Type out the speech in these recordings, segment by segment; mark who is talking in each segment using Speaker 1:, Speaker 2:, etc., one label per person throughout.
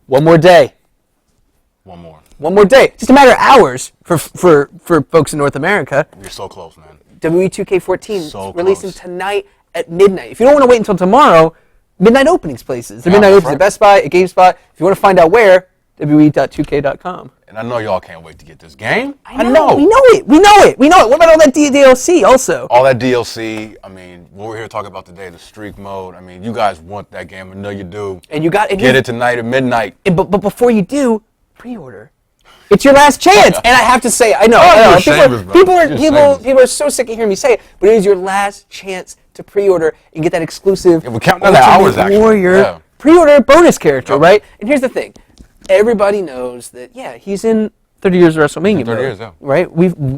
Speaker 1: One more day.
Speaker 2: One
Speaker 1: more day. Just a matter of hours for folks in North America.
Speaker 2: You're so close, man.
Speaker 1: WWE 2K14
Speaker 2: So
Speaker 1: releasing
Speaker 2: close.
Speaker 1: tonight at midnight. If you don't want to wait until tomorrow, midnight openings places. The midnight openings at Best Buy, at GameSpot. If you want to find out where, WWE.2K.com.
Speaker 2: And I know y'all can't wait to get this game.
Speaker 1: I know. We know it. What about all that DLC also?
Speaker 2: All that DLC. I mean, what we're here talking about today, the streak mode. I mean, you guys want that game. I know you do.
Speaker 1: And you got
Speaker 2: get it tonight at midnight.
Speaker 1: But before you do, pre-order. It's your last chance. And I have to say, I know. People are so sick of hearing me say it, but it is your last chance to pre-order and get that exclusive
Speaker 2: we're counting the hours, actually.
Speaker 1: Warrior pre-order bonus character, right? And here's the thing. Everybody knows that, he's in 30 Years of WrestleMania
Speaker 2: 30 years,
Speaker 1: right?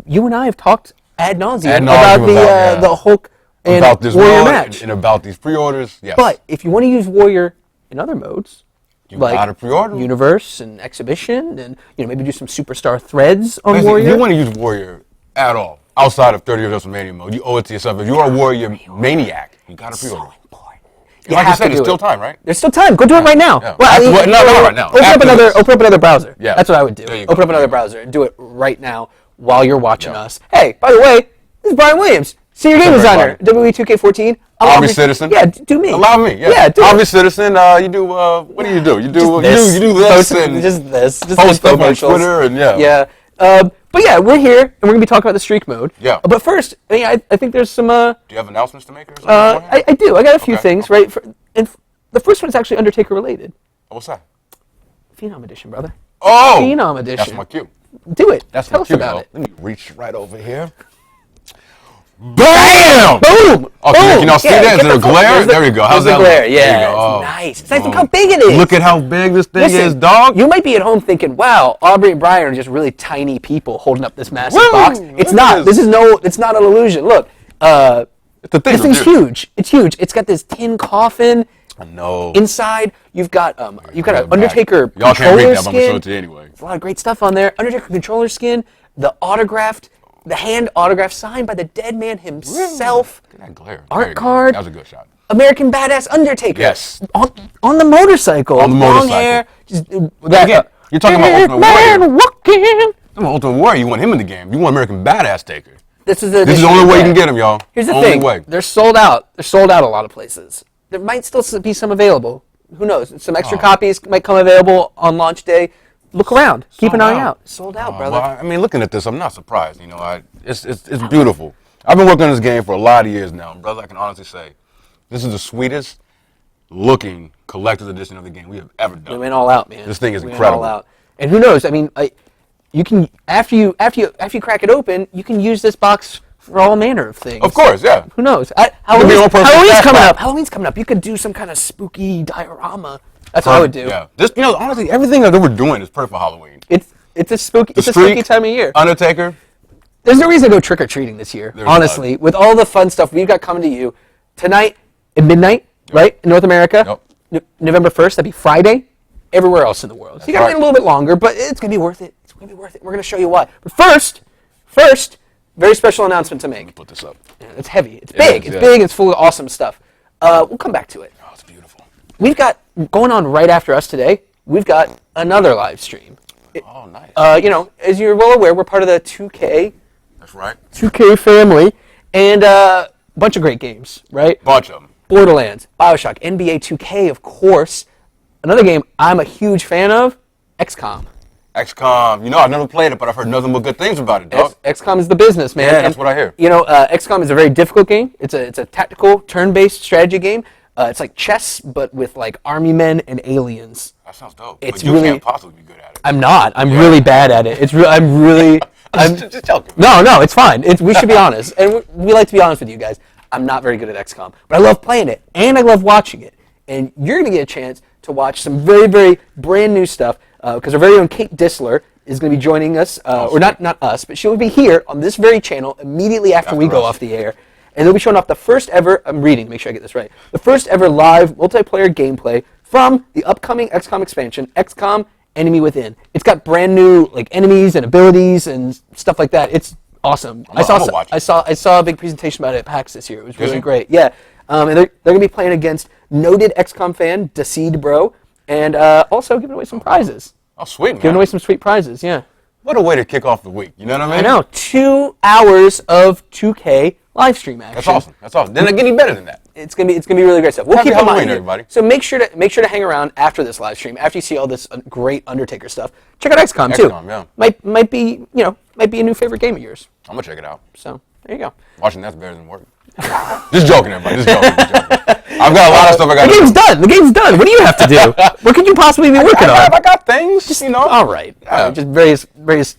Speaker 1: You and I have talked ad nauseum
Speaker 2: about
Speaker 1: the Hulk and
Speaker 2: about this
Speaker 1: Warrior match.
Speaker 2: And about these pre-orders, yes.
Speaker 1: But if you want to use Warrior in other modes,
Speaker 2: you gotta pre-order
Speaker 1: Universe and Exhibition, and maybe do some superstar threads on
Speaker 2: Basically,
Speaker 1: Warrior.
Speaker 2: If you want to use Warrior at all, outside of 30 Years of WrestleMania mode, you owe it to yourself. If you're a Warrior maniac, you gotta pre-order.
Speaker 1: So important.
Speaker 2: Like you said, there's still time, right?
Speaker 1: There's still time. Go do it right now.
Speaker 2: Yeah. Not right now.
Speaker 1: Open up another browser.
Speaker 2: Yeah.
Speaker 1: That's what I would do. Open up another browser and do it right now while you're watching us. Hey, by the way, this is Bryan Williams, Senior Game Designer, WWE 2K14.
Speaker 2: Aubrey Sitterson.
Speaker 1: Yeah, do me.
Speaker 2: Allow me. Yeah, do Aubrey Sitterson. You do. What do you do? You do this and
Speaker 1: just this. Just
Speaker 2: post stuff on Twitter and
Speaker 1: But yeah, we're here and we're gonna be talking about the streak mode.
Speaker 2: Yeah.
Speaker 1: But first, I think there's some.
Speaker 2: Do you have announcements to make or something?
Speaker 1: I do. I got a few things, right? And the first one's actually Undertaker related.
Speaker 2: What's that?
Speaker 1: Phenom Edition, brother.
Speaker 2: Oh!
Speaker 1: Phenom Edition.
Speaker 2: That's my cue.
Speaker 1: Do it.
Speaker 2: Tell
Speaker 1: us about it.
Speaker 2: Let me reach right over here. BAM!
Speaker 1: Boom!
Speaker 2: Oh, can y'all see that? Is there a glare? There we go. How's that
Speaker 1: glare?
Speaker 2: look?
Speaker 1: Yeah,
Speaker 2: there you go.
Speaker 1: it's nice. It's nice. Look how big it is.
Speaker 2: Look at how big this thing is, dog.
Speaker 1: You might be at home thinking, wow, Aubrey and Bryan are just really tiny people holding up this massive box. It's not. It's not an illusion. Look, this thing's huge. It's huge. It's got this tin coffin.
Speaker 2: I know.
Speaker 1: Inside, you've got an Undertaker
Speaker 2: Y'all can't read
Speaker 1: controller
Speaker 2: that, but I'm
Speaker 1: skin.
Speaker 2: gonna show it to you anyway.
Speaker 1: There's a lot of great stuff on there. Undertaker controller skin, the hand autograph signed by the dead man himself.
Speaker 2: Look at that glare.
Speaker 1: Art card.
Speaker 2: That was a good shot.
Speaker 1: American Badass Undertaker.
Speaker 2: Yes.
Speaker 1: On the motorcycle.
Speaker 2: On the motorcycle.
Speaker 1: Long hair.
Speaker 2: Again, you're talking about Ultimate Warrior.
Speaker 1: Walking.
Speaker 2: Ultimate Warrior, you want him in the game. You want American Badass Taker.
Speaker 1: This is
Speaker 2: the only way you can get him, y'all.
Speaker 1: Here's the
Speaker 2: only
Speaker 1: thing.
Speaker 2: Way.
Speaker 1: They're sold out. They're sold out a lot of places. There might still be some available. Who knows? Some extra copies might come available on launch day. Look around. Keep an eye out. Sold out, brother.
Speaker 2: Well, I mean, looking at this, I'm not surprised. It's beautiful. I've been working on this game for a lot of years now, brother. I can honestly say, this is the sweetest looking collector's edition of the game we have ever done.
Speaker 1: We went all out, man.
Speaker 2: This thing is
Speaker 1: we
Speaker 2: incredible.
Speaker 1: Went all out. And who knows? I mean, you can after you crack it open, you can use this box for all manner of things.
Speaker 2: Of course, yeah.
Speaker 1: Who knows? Halloween's coming up. Halloween's coming up. You could do some kind of spooky diorama. That's what I would do.
Speaker 2: Yeah. Honestly, everything that we're doing is perfect for Halloween.
Speaker 1: It's a spooky time of year.
Speaker 2: Undertaker.
Speaker 1: There's no reason to go trick or treating this year. Honestly, with all the fun stuff we've got coming to you tonight at midnight, right in North America.
Speaker 2: Yep.
Speaker 1: November 1st. That'd be Friday. Everywhere else in the world. So you got to wait a little bit longer, but it's gonna be worth it. It's gonna be worth it. We're gonna show you why. But first, very special announcement to make.
Speaker 2: Let me put this up.
Speaker 1: Yeah, it's heavy. It's big. It's big. It's full of awesome stuff. We'll come back to it.
Speaker 2: Oh, it's beautiful.
Speaker 1: We've got going on right after us today. We've got another live stream.
Speaker 2: Oh, nice.
Speaker 1: As you're well aware, we're part of the 2K.
Speaker 2: That's right.
Speaker 1: 2K family, and a bunch of great games, right?
Speaker 2: Bunch of them.
Speaker 1: Borderlands, BioShock, NBA 2K, of course. Another game I'm a huge fan of, XCOM.
Speaker 2: XCOM. I've never played it, but I've heard nothing but good things about it, dog.
Speaker 1: XCOM is the business, man.
Speaker 2: Yeah, that's what I hear.
Speaker 1: XCOM is a very difficult game. It's a tactical, turn-based strategy game. It's like chess, but with like army men and aliens.
Speaker 2: That sounds dope.
Speaker 1: It's
Speaker 2: but you
Speaker 1: really,
Speaker 2: can't possibly be good at it.
Speaker 1: I'm not. I'm really bad at it. I'm
Speaker 2: just joking.
Speaker 1: No, it's fine. We should be honest, and we like to be honest with you guys. I'm not very good at XCOM, but I love playing it and I love watching it. And you're gonna get a chance to watch some very, very brand new stuff because our very own Kate Dissler is going to be joining us, or not us, but she'll be here on this very channel immediately after we go off the air. And they'll be showing off the first ever, I'm reading, make sure I get this right, the first ever live multiplayer gameplay from the upcoming XCOM expansion, XCOM Enemy Within. It's got brand new enemies and abilities and stuff like that. It's awesome. I saw a big presentation about it at PAX this year. It was really great. Yeah. And they're going to be playing against noted XCOM fan, Deceed Bro, and also giving away some prizes.
Speaker 2: Oh, sweet, man.
Speaker 1: Giving away some sweet prizes, yeah.
Speaker 2: What a way to kick off the week. You know what I mean?
Speaker 1: I know. 2 hours of 2K live stream action.
Speaker 2: That's awesome. That's awesome. Then it get any better than that.
Speaker 1: It's gonna be really great stuff. We'll
Speaker 2: Happy
Speaker 1: keep in
Speaker 2: Halloween,
Speaker 1: mind,
Speaker 2: everybody.
Speaker 1: So make sure to hang around after this live stream. After you see all this great Undertaker stuff, check out XCOM too.
Speaker 2: XCOM, yeah.
Speaker 1: Might be a new favorite game of yours.
Speaker 2: I'm gonna check it out.
Speaker 1: So there you go.
Speaker 2: Watching that's better than work. Just joking, everybody. Just joking. I've got a lot of stuff I got to do.
Speaker 1: The game's done. The game's done. What do you have to do? What could you possibly be working on?
Speaker 2: I got things, you know.
Speaker 1: All right. Just various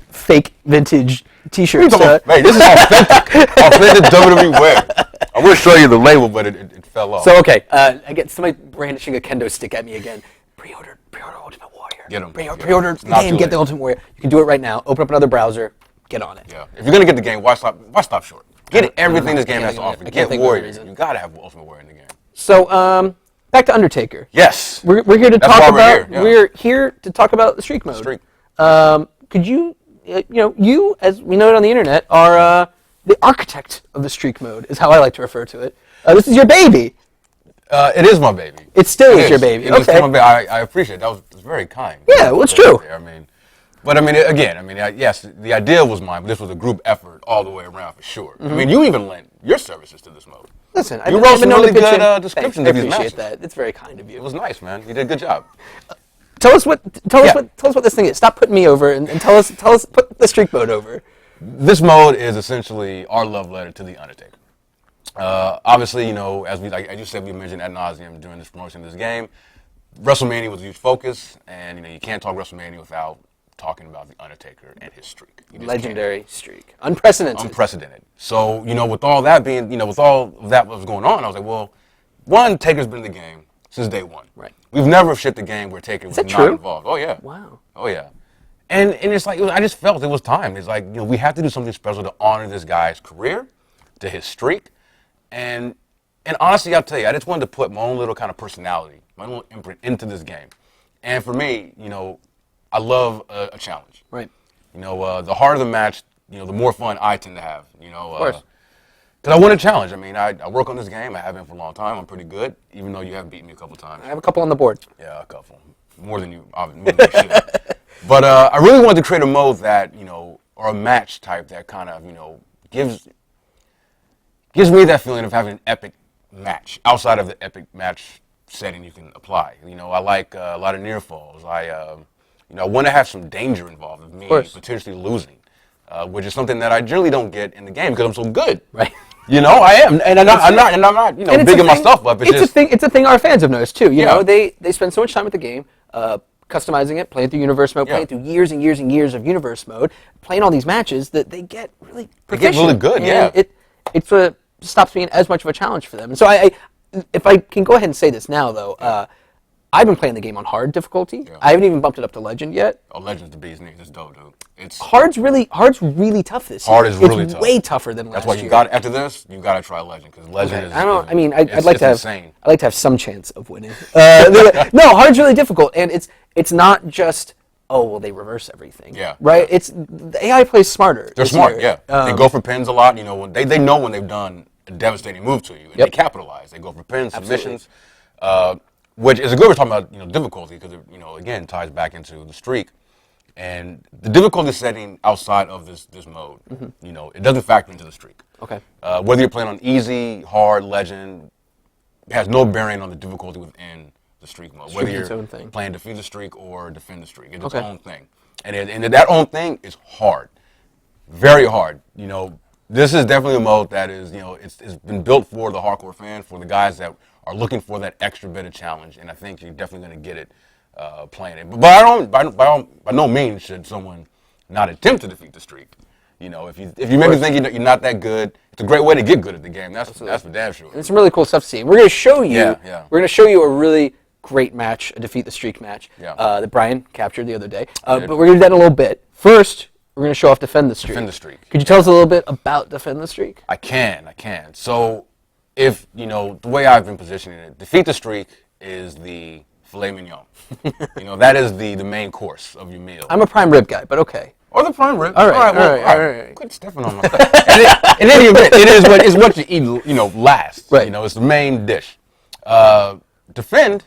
Speaker 1: fake vintage T-shirts.
Speaker 2: Hey, this is authentic. Authentic WWE wear. I will show you the label, but it fell off.
Speaker 1: So okay, I get somebody brandishing a kendo stick at me again. Pre-order Ultimate Warrior.
Speaker 2: Get 'em.
Speaker 1: Pre-order the
Speaker 2: Not
Speaker 1: game.
Speaker 2: too
Speaker 1: Get
Speaker 2: late.
Speaker 1: the Ultimate Warrior. You can do it right now. Open up another browser. Get on it.
Speaker 2: Yeah. If you're gonna get the game, why stop short? Get everything this game has to
Speaker 1: I
Speaker 2: offer.
Speaker 1: can't
Speaker 2: Get
Speaker 1: think of a
Speaker 2: Warrior.
Speaker 1: reason.
Speaker 2: You gotta have Ultimate Warrior in the game.
Speaker 1: So back to Undertaker.
Speaker 2: Yes.
Speaker 1: We're here to
Speaker 2: That's
Speaker 1: talk
Speaker 2: why we're
Speaker 1: about.
Speaker 2: here, yeah.
Speaker 1: We're here to talk about the streak mode.
Speaker 2: Streak.
Speaker 1: Could you, you, as we know it on the internet, are the architect of the streak mode, is how I like to refer to it. This is your baby.
Speaker 2: It is my baby.
Speaker 1: It still
Speaker 2: It
Speaker 1: is your baby.
Speaker 2: It was
Speaker 1: Okay.
Speaker 2: my baby. I appreciate it. That was very kind.
Speaker 1: Yeah, well, it's true.
Speaker 2: I mean, yes, the idea was mine, but this was a group effort all the way around for sure. I mean, you even lent your services to this mode.
Speaker 1: Listen,
Speaker 2: You
Speaker 1: I've
Speaker 2: wrote
Speaker 1: been
Speaker 2: some
Speaker 1: known to
Speaker 2: really
Speaker 1: pitch
Speaker 2: good
Speaker 1: in.
Speaker 2: descriptions
Speaker 1: Thanks,
Speaker 2: of these
Speaker 1: I appreciate
Speaker 2: matches.
Speaker 1: that. It's very kind of you.
Speaker 2: It was nice, man. You did a good job.
Speaker 1: Tell us what
Speaker 2: Yeah.
Speaker 1: this thing is. Stop putting me over and tell us put the streak mode over.
Speaker 2: This mode is essentially our love letter to the Undertaker. Obviously, as you said, we mentioned ad nauseum during this promotion of this game. WrestleMania was a huge focus, and you can't talk WrestleMania without talking about the Undertaker and his streak. You just
Speaker 1: Legendary streak, unprecedented.
Speaker 2: can't. Unprecedented. So with all that being, with all of that was going on, I was like, well, one, Taker's been in the game since day one.
Speaker 1: Right.
Speaker 2: We've never shipped a game where Taker was
Speaker 1: that
Speaker 2: not
Speaker 1: true?
Speaker 2: involved. Oh yeah.
Speaker 1: Wow.
Speaker 2: Oh yeah. And it's like I just felt it was time. It's like we have to do something special to honor this guy's career, to his streak, and honestly, I'll tell you, I just wanted to put my own little kind of personality, my own imprint into this game. And for me, I love a challenge.
Speaker 1: Right.
Speaker 2: The harder the match, the more fun I tend to have.
Speaker 1: Of course.
Speaker 2: Because I want a challenge. I mean, I work on this game. I have been for a long time. I'm pretty good, even though you have beaten me a couple times.
Speaker 1: I have a couple on the board.
Speaker 2: Yeah, a couple. More than you, obviously, more than you should. But I really wanted to create a mode that, or a match type that kind of, gives me that feeling of having an epic match outside of the epic match setting you can apply. I like a lot of near falls. I want to have some danger involved of me potentially losing, which is something that I generally don't get in the game because I'm so good.
Speaker 1: Right.
Speaker 2: I am, and I'm not, bigging myself up.
Speaker 1: It's a thing our fans have noticed too.
Speaker 2: Yeah.
Speaker 1: They spend so much time with the game, customizing it, playing through universe mode, playing through years and years and years of universe mode, playing all these matches that they get really proficient.
Speaker 2: They get really good,
Speaker 1: and
Speaker 2: yeah.
Speaker 1: It sort of stops being as much of a challenge for them. And so if I can go ahead and say this now though, I've been playing the game on hard difficulty.
Speaker 2: Yeah.
Speaker 1: I haven't even bumped it up to legend yet.
Speaker 2: Oh, Legend's the bee's knees. It's dope, dude. It's
Speaker 1: Hard's really tough this year.
Speaker 2: Hard is really tough.
Speaker 1: It's way tougher than last
Speaker 2: That's why
Speaker 1: year.
Speaker 2: you got after this. You got to try Legend because Legend is.
Speaker 1: I'd like to have.
Speaker 2: Insane.
Speaker 1: I'd like to have some chance of winning. No, hard's really difficult, and it's not just they reverse everything.
Speaker 2: Yeah.
Speaker 1: Right. It's the AI plays smarter.
Speaker 2: They're
Speaker 1: this
Speaker 2: smart.
Speaker 1: year.
Speaker 2: Yeah. They go for pins a lot. When they know when they've done a devastating move to you, and they capitalize. They go for pins, submissions, which is a good. We're talking about difficulty because again ties back into the streak. And the difficulty setting outside of this mode, it doesn't factor into the streak.
Speaker 1: Okay.
Speaker 2: Whether you're playing on easy, hard, legend, it has no bearing on the difficulty within the streak mode. Whether
Speaker 1: its
Speaker 2: you're
Speaker 1: own thing.
Speaker 2: playing defeat the streak or defend the streak, it's its own thing. And that own thing is hard, very hard. This is definitely a mode that is, it's been built for the hardcore fan, for the guys that are looking for that extra bit of challenge, and I think you're definitely going to get it. Playing it, but by no means should someone not attempt to defeat the streak. If you make me think you're not that good, it's a great way to get good at the game. That's for damn sure.
Speaker 1: And it's some really cool stuff to see. And we're going to show you.
Speaker 2: Yeah.
Speaker 1: We're going to show you a really great match, a defeat the streak match
Speaker 2: Yeah.
Speaker 1: that Bryan captured the other day. But we're going to do that in a little bit. First, we're going to show off defend the streak.
Speaker 2: Defend the streak.
Speaker 1: Could you tell us a little bit about defend the streak?
Speaker 2: I can. So, if the way I've been positioning it, defeat the streak is the filet mignon. That is the main course of your meal.
Speaker 1: I'm a prime rib guy, but okay.
Speaker 2: Or the prime rib.
Speaker 1: All right.
Speaker 2: Quit stepping on my stuff. In any event, it's what you eat, last.
Speaker 1: Right.
Speaker 2: It's the main dish. Defend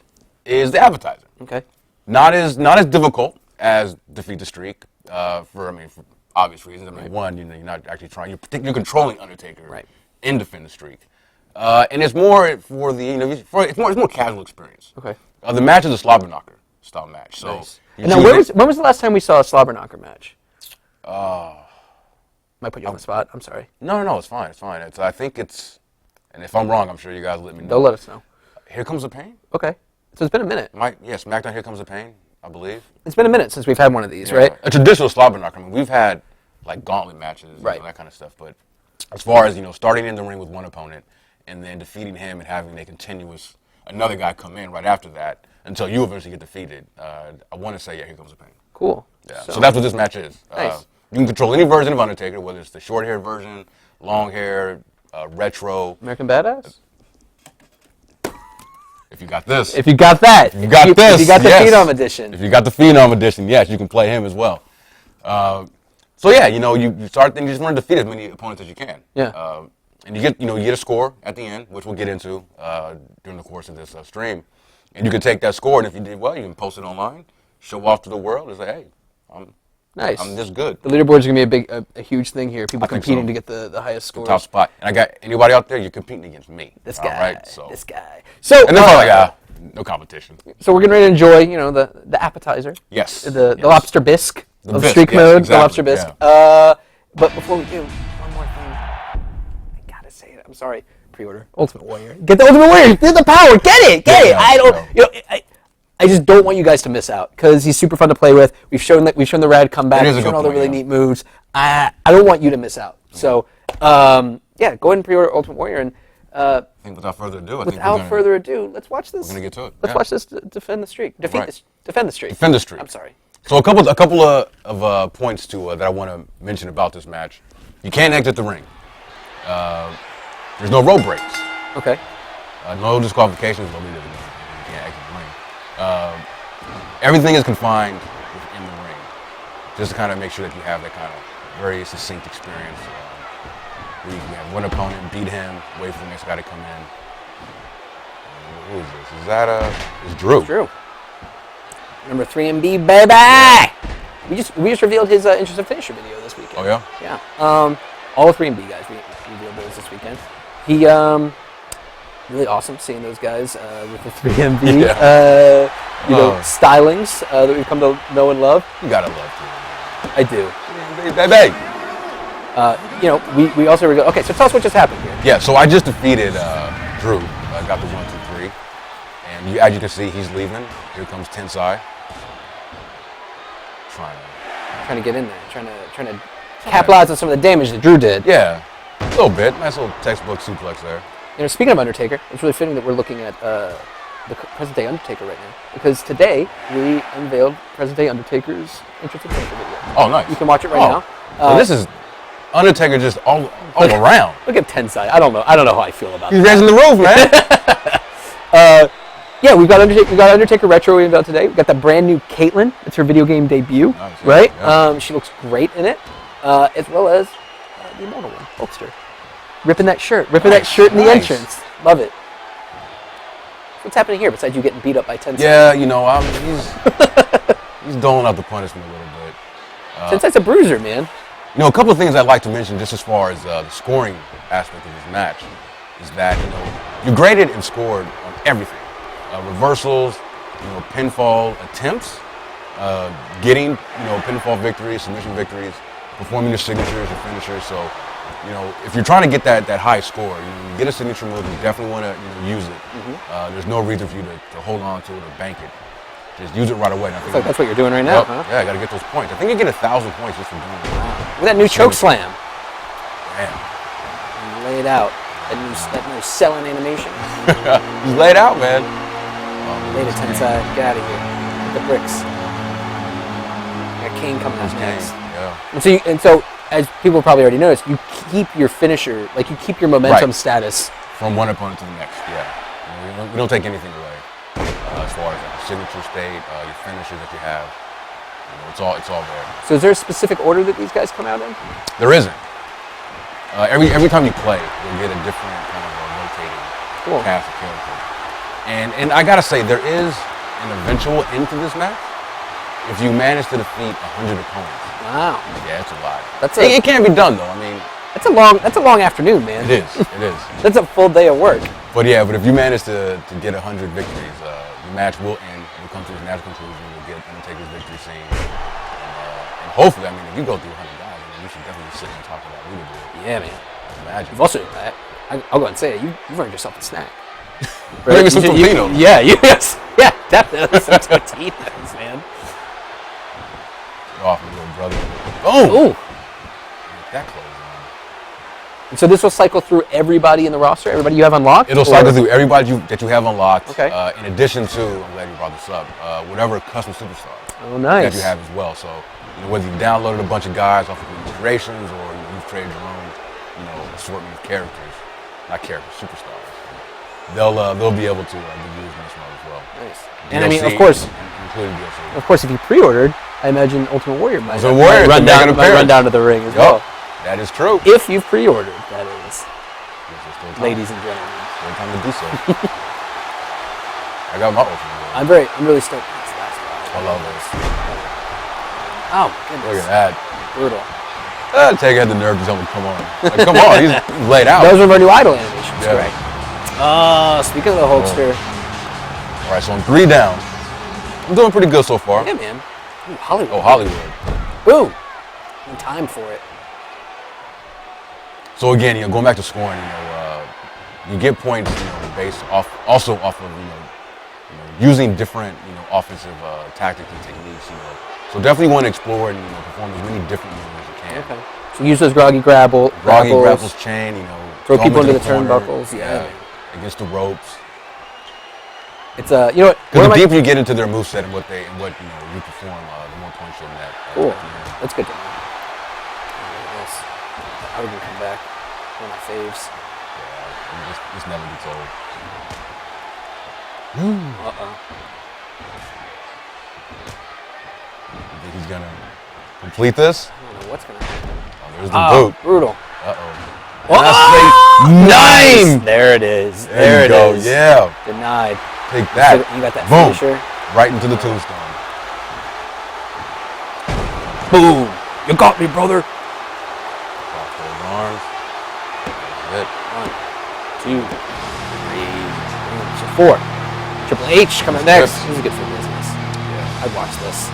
Speaker 2: is the appetizer.
Speaker 1: Okay.
Speaker 2: Not as difficult as Defeat the Streak for obvious reasons. I mean, one, you're not actually trying. You're controlling Undertaker in Defend the Streak, and it's more for the it's more casual experience.
Speaker 1: Okay.
Speaker 2: The match is a slobber knocker style match. So.
Speaker 1: Nice. And now, when was the last time we saw a slobber knocker match? Might put you on the spot. I'm sorry.
Speaker 2: No, it's fine. I think it's, and if I'm wrong, I'm sure you guys let me know.
Speaker 1: They'll let us know.
Speaker 2: Here Comes the Pain?
Speaker 1: Okay. So it's been a minute.
Speaker 2: SmackDown Here Comes the Pain, I believe.
Speaker 1: It's been a minute since we've had one of these, right?
Speaker 2: A traditional slobber knocker. I mean, we've had like gauntlet matches, that kind of stuff. But as far as starting in the ring with one opponent and then defeating him and having another guy come in right after that until you eventually get defeated, I want to say, Here Comes the Pain.
Speaker 1: Cool.
Speaker 2: Yeah. So that's what this match is.
Speaker 1: Nice.
Speaker 2: You can control any version of Undertaker, whether it's the short hair version, long hair, retro.
Speaker 1: American Badass?
Speaker 2: If you got this.
Speaker 1: If you got that.
Speaker 2: If you got this.
Speaker 1: If you got the Phenom edition.
Speaker 2: If you got the Phenom edition, yes, you can play him as well. So yeah, you start, then you just want to defeat as many opponents as you can.
Speaker 1: Yeah.
Speaker 2: And you get a score at the end, which we'll get into during the course of this stream. And you can take that score, and if you did well, you can post it online, show off to the world, and say, hey, I'm this good.
Speaker 1: The leaderboard is going to be a huge thing here. People competing to get the highest scores.
Speaker 2: Top spot. And I got anybody out there, you're competing against me.
Speaker 1: This guy.
Speaker 2: All right?
Speaker 1: This guy. So,
Speaker 2: and they're like, no competition.
Speaker 1: So we're getting ready to enjoy, the appetizer.
Speaker 2: Yes.
Speaker 1: The lobster bisque of
Speaker 2: bisque,
Speaker 1: Streak mode.
Speaker 2: Exactly,
Speaker 1: the lobster bisque.
Speaker 2: Yeah.
Speaker 1: But before we do, one more thing. I gotta say it. I'm sorry. Pre-order Ultimate Warrior. Get the Ultimate Warrior. Get the power. Get it. Get it. I don't. I just don't want you guys to miss out because he's super fun to play with. We've shown the rad comeback. We've shown all the really neat moves. I don't want you to miss out. So go ahead and pre-order Ultimate Warrior. And
Speaker 2: I think without further ado,
Speaker 1: let's watch this.
Speaker 2: We're gonna get to it.
Speaker 1: Let's watch this defend the streak. Defend the streak.
Speaker 2: Defend the streak.
Speaker 1: I'm sorry.
Speaker 2: So a couple of points that I want to mention about this match. You can't exit the ring. There's no rope breaks.
Speaker 1: Okay.
Speaker 2: No disqualifications. You can't exit the ring. Everything is confined within the ring, just to kind of make sure that you have that kind of very succinct experience. Where you can have one opponent, beat him, wait for the next guy to come in. Who is this? Is Drew?
Speaker 1: It's Drew. Number 3MB, baby! We just revealed his Interest of Finisher video this weekend.
Speaker 2: Oh, yeah?
Speaker 1: Yeah. All 3MB guys, we revealed those this weekend. He, really awesome seeing those guys with the 3MB, stylings that we've come to know and love.
Speaker 2: You gotta love 3MB.
Speaker 1: I do. We also revealed, okay, so tell us what just happened here.
Speaker 2: Yeah, so I just defeated Drew. I got the 1, 2, 3. And as you can see, he's leaving. Here comes Tensai.
Speaker 1: Trying to get in there, trying to capitalize on some of the damage that Drew did.
Speaker 2: Yeah, a little bit. Nice little textbook suplex there.
Speaker 1: Speaking of Undertaker, it's really fitting that we're looking at the present-day Undertaker right now, because today we unveiled present-day Undertaker's Interest of Finisher video.
Speaker 2: Oh, nice.
Speaker 1: You can watch it right now.
Speaker 2: So this is Undertaker just all around.
Speaker 1: Look at Tensai. I don't know how I feel about
Speaker 2: He's raising the roof, man.
Speaker 1: Yeah, we got Undertaker Retro we unveiled today. We got the brand new Caitlyn. It's her video game debut,
Speaker 2: nice,
Speaker 1: right?
Speaker 2: Yeah.
Speaker 1: She looks great in it, as well as the Immortal one, Hulkster. Ripping that shirt in the entrance. Love it. What's happening here besides you getting beat up by Tensai?
Speaker 2: Yeah, he's doling out the punishment a little bit.
Speaker 1: Tensai's a bruiser, man.
Speaker 2: A couple of things I'd like to mention just as far as the scoring aspect of this match is that, you graded and scored on everything. Reversals, pinfall attempts, getting, pinfall victories, submission victories, performing your signatures, your finishers. So, if you're trying to get that high score, you get a signature move, you definitely want to use it. Mm-hmm. There's no reason for you to hold on to it or bank it. Just use it right away.
Speaker 1: I think that's what you're doing right now, huh?
Speaker 2: Yeah, I got to get those points. I think you get 1,000 points just for doing it.
Speaker 1: With that new choke slam.
Speaker 2: Man.
Speaker 1: Lay it out. That new selling animation.
Speaker 2: He's laid out, man.
Speaker 1: Later, Tensai. Get out of here. Get the bricks. Got Kane coming out next.
Speaker 2: Yeah.
Speaker 1: And so, as people probably already noticed, you keep your finisher, you keep your momentum status.
Speaker 2: From one opponent to the next, yeah. We don't take anything away. As far as your signature state, your finishers that you have, it's all there.
Speaker 1: So is there a specific order that these guys come out in?
Speaker 2: There isn't. Every time you play, you'll get a different kind of rotating cast of characters. And I gotta say, there is an eventual end to this match if you manage to defeat 100 opponents.
Speaker 1: Wow.
Speaker 2: Yeah, it's a lot. It can't be done though. I mean,
Speaker 1: that's a long afternoon, man.
Speaker 2: It is. It is.
Speaker 1: That's a full day of work.
Speaker 2: But if you manage to get 100 victories, the match will end. We'll come to its natural conclusion. We'll get Undertaker's victory scene. And hopefully, I mean, if you go through 100 guys, I mean, you should definitely sit and talk about leaderboard.
Speaker 1: Yeah, man.
Speaker 2: Imagine.
Speaker 1: You've also, I'll go and say it, you've earned yourself a snack.
Speaker 2: Maybe some Totinos.
Speaker 1: Yes. Yeah, definitely some Totinos, man.
Speaker 2: Get off me, little brother. Oh! That close.
Speaker 1: And so this will cycle through everybody in the roster, everybody you have unlocked?
Speaker 2: It'll cycle through everybody that you have unlocked.
Speaker 1: Okay.
Speaker 2: In addition to, I'm glad you brought this up, whatever custom superstars
Speaker 1: nice.
Speaker 2: that you have as well. So, whether you've downloaded a bunch of guys off of integrations or you've created your own, assortment of characters, not characters, superstars. They'll be able to be used in this mode as well.
Speaker 1: Nice.
Speaker 2: DLC,
Speaker 1: and I mean, of course,
Speaker 2: including DLC.
Speaker 1: Of course, if you pre-ordered, I imagine Ultimate Warrior might
Speaker 2: run
Speaker 1: down to the ring as well.
Speaker 2: That is true.
Speaker 1: If you've pre-ordered, that is. Ladies and gentlemen.
Speaker 2: Still time to do so. I got my Ultimate Warrior.
Speaker 1: I'm really stoked on this last one.
Speaker 2: I love this.
Speaker 1: Oh, goodness.
Speaker 2: Look at that.
Speaker 1: Brutal.
Speaker 2: Taker had the nerve to tell me, come on. Like, come on, he's laid out.
Speaker 1: Those are our new idol animations,
Speaker 2: Yeah.
Speaker 1: correct? Speaking of the Hulkster.
Speaker 2: All right, so I'm 3 down. I'm doing pretty good so far.
Speaker 1: Yeah, man. Ooh, Hollywood.
Speaker 2: Oh, Hollywood.
Speaker 1: Boom. In time for it.
Speaker 2: So again, going back to scoring, you get points, based off of using different, offensive tactics and techniques, So definitely want to explore and perform as many different moves as you can.
Speaker 1: Okay. So use those groggy grapples,
Speaker 2: chain,
Speaker 1: throw people into the
Speaker 2: corner,
Speaker 1: turnbuckles. Yeah.
Speaker 2: Against the ropes.
Speaker 1: It's you know what?
Speaker 2: Because the deeper you get into their moveset and what you perform, the more points you'll net.
Speaker 1: Cool. That's good to know. How would we come back? One of my faves.
Speaker 2: Yeah, this never gets old. You think he's gonna complete this?
Speaker 1: I don't know what's gonna happen.
Speaker 2: Oh, there's the boot.
Speaker 1: Brutal.
Speaker 2: Nice!
Speaker 1: There it is.
Speaker 2: There you go. Yeah.
Speaker 1: Denied.
Speaker 2: Take that.
Speaker 1: You got that
Speaker 2: Boom.
Speaker 1: finisher.
Speaker 2: Right into the tombstone.
Speaker 1: Boom. You got me, brother.
Speaker 2: Cross those arms. That's it.
Speaker 1: 1, 2, 3, 4. Triple H coming next. This is good for business.
Speaker 2: Yeah.
Speaker 1: I'd watch this.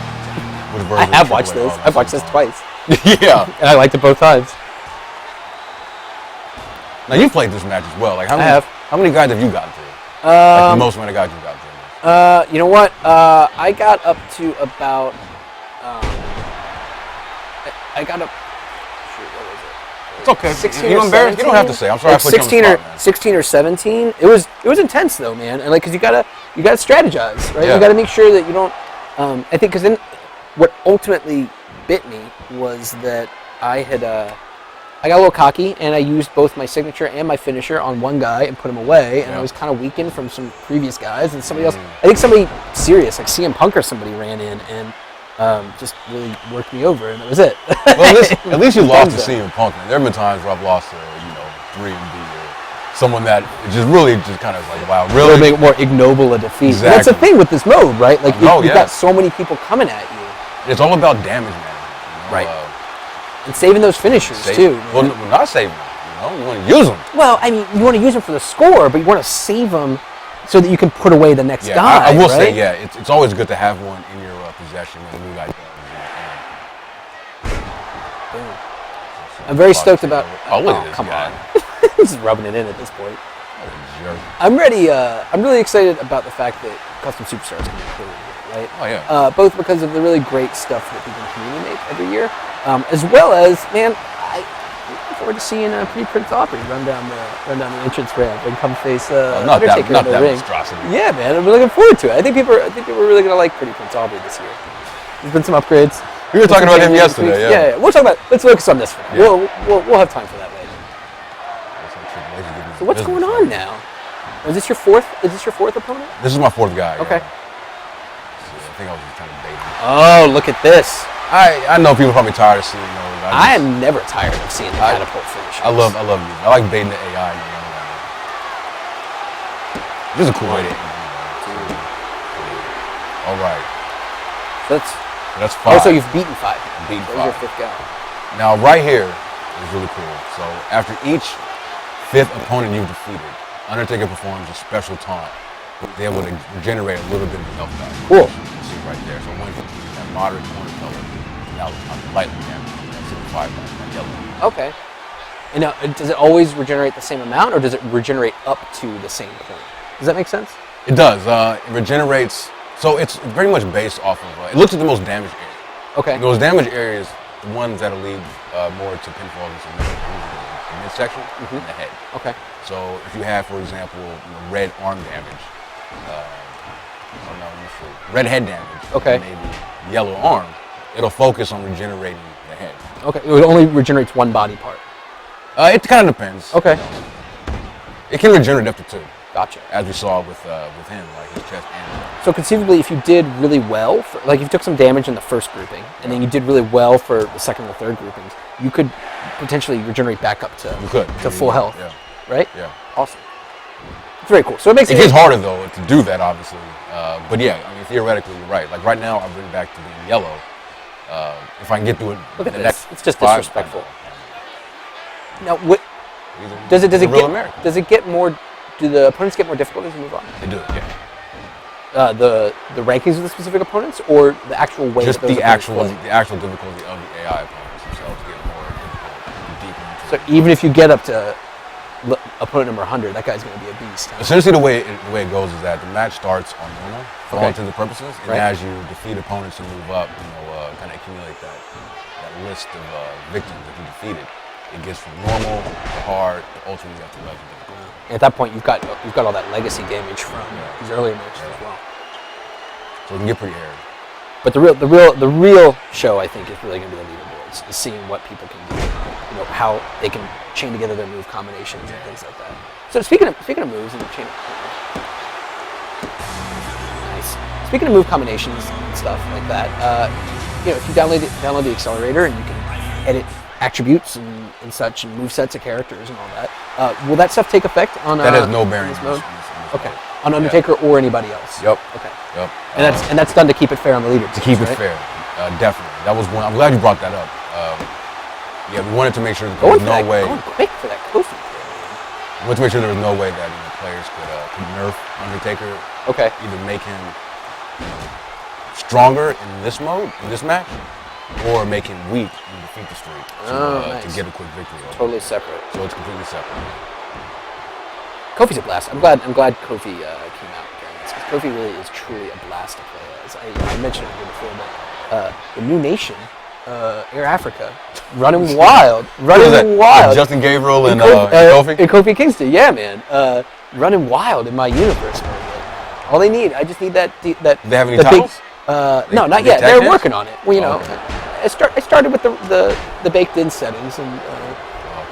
Speaker 2: I
Speaker 1: have watched this. I've watched this twice.
Speaker 2: Yeah.
Speaker 1: And I liked it both times.
Speaker 2: Now you played this match as well. Like how many guys have you gotten to? Like the most amount of guys you got to?
Speaker 1: You know what? I got up to about. I got up. Shoot, what was it?
Speaker 2: It's okay.
Speaker 1: 16
Speaker 2: You
Speaker 1: or
Speaker 2: embarrassed? You don't have to say. I'm sorry.
Speaker 1: Like
Speaker 2: I put you on the spot, man.
Speaker 1: 16 or 17. It was intense though, man. And like, cause you gotta strategize, right?
Speaker 2: Yeah.
Speaker 1: You gotta make sure that you don't. I think because then, what ultimately bit me was that I got a little cocky and I used both my signature and my finisher on one guy and put him away, and I was kind of weakened from some previous guys, and somebody else. I think somebody serious, like CM Punk or somebody, ran in and just really worked me over, and that was it.
Speaker 2: Well, at least you lost to CM Punk, man. There have been times where I've lost to 3MD or someone that just really just kind of like, wow, really
Speaker 1: make it more ignoble a defeat.
Speaker 2: Exactly.
Speaker 1: And that's the thing with this mode, right? Like you've
Speaker 2: yeah.
Speaker 1: got so many people coming at you.
Speaker 2: It's all about damage management,
Speaker 1: Right. And saving those finishers too.
Speaker 2: Well, not saving them. You want to use them.
Speaker 1: Well, I mean, you want to use them for the score, but you want to save them so that you can put away the next guy.
Speaker 2: I will
Speaker 1: right?
Speaker 2: say, yeah, it's always good to have one in your possession when a new guy comes.
Speaker 1: I'm very stoked about.
Speaker 2: Oh, look at this
Speaker 1: come
Speaker 2: guy.
Speaker 1: on! He's rubbing it in at this point.
Speaker 2: Jerk.
Speaker 1: I'm ready. I'm really excited about the fact that custom superstars can be included, right?
Speaker 2: Oh yeah.
Speaker 1: Both because of the really great stuff that people in the community make every year, as well as, man, I look forward to seeing Pretty Prince Aubrey run down the entrance ramp and come face Undertaker
Speaker 2: not
Speaker 1: in the
Speaker 2: that
Speaker 1: ring.
Speaker 2: monstrosity.
Speaker 1: Yeah, man, I'm really looking forward to it. I think people are really gonna like Pretty Prince Aubrey this year. There's been some upgrades.
Speaker 2: We were talking about him yesterday.
Speaker 1: Yeah. We'll talk about. Let's focus on this one.
Speaker 2: Yeah.
Speaker 1: We'll have time for that later. So what's going on now? Is this your fourth opponent?
Speaker 2: This is my fourth guy.
Speaker 1: Okay.
Speaker 2: Yeah. I think I was just trying to bait him.
Speaker 1: Oh, look at this.
Speaker 2: I know people are probably tired of seeing those.
Speaker 1: I am never tired of seeing the catapult finishes.
Speaker 2: I love you. I like baiting the AI. This is a cool way to end. All right.
Speaker 1: So
Speaker 2: that's 5.
Speaker 1: so you've beaten 5.
Speaker 2: Beaten
Speaker 1: That was
Speaker 2: 5.
Speaker 1: your 5th guy.
Speaker 2: Now, right here is really cool. So, after each 5th opponent you've defeated, Undertaker performs a special taunt. They're able to regenerate a little bit of health back.
Speaker 1: Cool.
Speaker 2: You see right there. So, when that moderate corner color, now lightly damaged. That's 5 that yellow.
Speaker 1: Okay. And now, does it always regenerate the same amount, or does it regenerate up to the same point? Does that make sense?
Speaker 2: It does. It regenerates. So it's very much based off of. It looks at the most damaged area.
Speaker 1: Okay.
Speaker 2: Those damaged areas, the ones that'll lead more to pinfall and the midsection and the head.
Speaker 1: Okay.
Speaker 2: So if you have, for example, red arm damage, red head damage,
Speaker 1: okay,
Speaker 2: maybe yellow arm, it'll focus on regenerating the head.
Speaker 1: Okay. It only regenerates one body part.
Speaker 2: It kind of depends.
Speaker 1: Okay.
Speaker 2: It can regenerate up to 2.
Speaker 1: Gotcha.
Speaker 2: As we saw with him, like his chest and.
Speaker 1: So conceivably, if you did really well, like if you took some damage in the first grouping, and then you did really well for the second or third groupings, you could potentially regenerate back up to full health.
Speaker 2: Yeah.
Speaker 1: Right?
Speaker 2: Yeah.
Speaker 1: Awesome. It's very cool. So it makes
Speaker 2: it gets harder though to do that, obviously. But yeah, I mean theoretically you're right. Like right now, I've been back to being yellow. If I can get through it,
Speaker 1: look at
Speaker 2: the
Speaker 1: this.
Speaker 2: next
Speaker 1: It's just
Speaker 2: 5,
Speaker 1: disrespectful. Now, does it get more? Do the opponents get more difficult as you move on?
Speaker 2: They do, yeah.
Speaker 1: The rankings of the specific opponents, or the actual way?
Speaker 2: Just
Speaker 1: that those
Speaker 2: the actual
Speaker 1: difficulty
Speaker 2: of the AI opponents themselves get more difficult, deeper into.
Speaker 1: So even if you get up to opponent number 100, that guy's going to be a beast. Huh?
Speaker 2: Essentially, the way it goes is that the match starts on normal for all intents and purposes, and as you defeat opponents and move up, kind of accumulate that list of victims that you defeated. It gets from normal to hard to ultimately up to level difficult.
Speaker 1: And at that point, you've got all that legacy damage from these earlier matches as well.
Speaker 2: So it can get pretty hairy.
Speaker 1: But the real show, I think, is really going to be the leaderboards, is seeing what people can do, how they can chain together their move combinations and things like that. So speaking of moves and chain, nice. Speaking of move combinations and stuff like that, if you download the accelerator and you can edit attributes and such and movesets of characters and all that, will that stuff take effect on?
Speaker 2: That has no bearing
Speaker 1: in this mode.
Speaker 2: Okay.
Speaker 1: On Undertaker or anybody else.
Speaker 2: Yep.
Speaker 1: Okay.
Speaker 2: Yep.
Speaker 1: And that's done to keep it fair on the leader.
Speaker 2: To keep it fair, definitely. That was one. I'm glad you brought that up. We wanted to make sure that there was no way.
Speaker 1: Going quick for that Kofi.
Speaker 2: We wanted to make sure there was no way that players could nerf Undertaker.
Speaker 1: Okay.
Speaker 2: Either make him stronger in this mode, in this match, or make him weak and defeat the streak to get a quick victory.
Speaker 1: Totally separate.
Speaker 2: So it's completely separate.
Speaker 1: Kofi's a blast. I'm glad Kofi came out during this, because Kofi really is truly a blast to play as. I mentioned it here before, but the new nation, Air Africa, running wild.
Speaker 2: Justin Gabriel and Kofi?
Speaker 1: And Kofi Kingston, yeah, man. Running wild in my universe. Man. All they need, I just need that.
Speaker 2: Do they have any titles?
Speaker 1: No, not yet. They're working on it. Well, it started with the baked in settings, and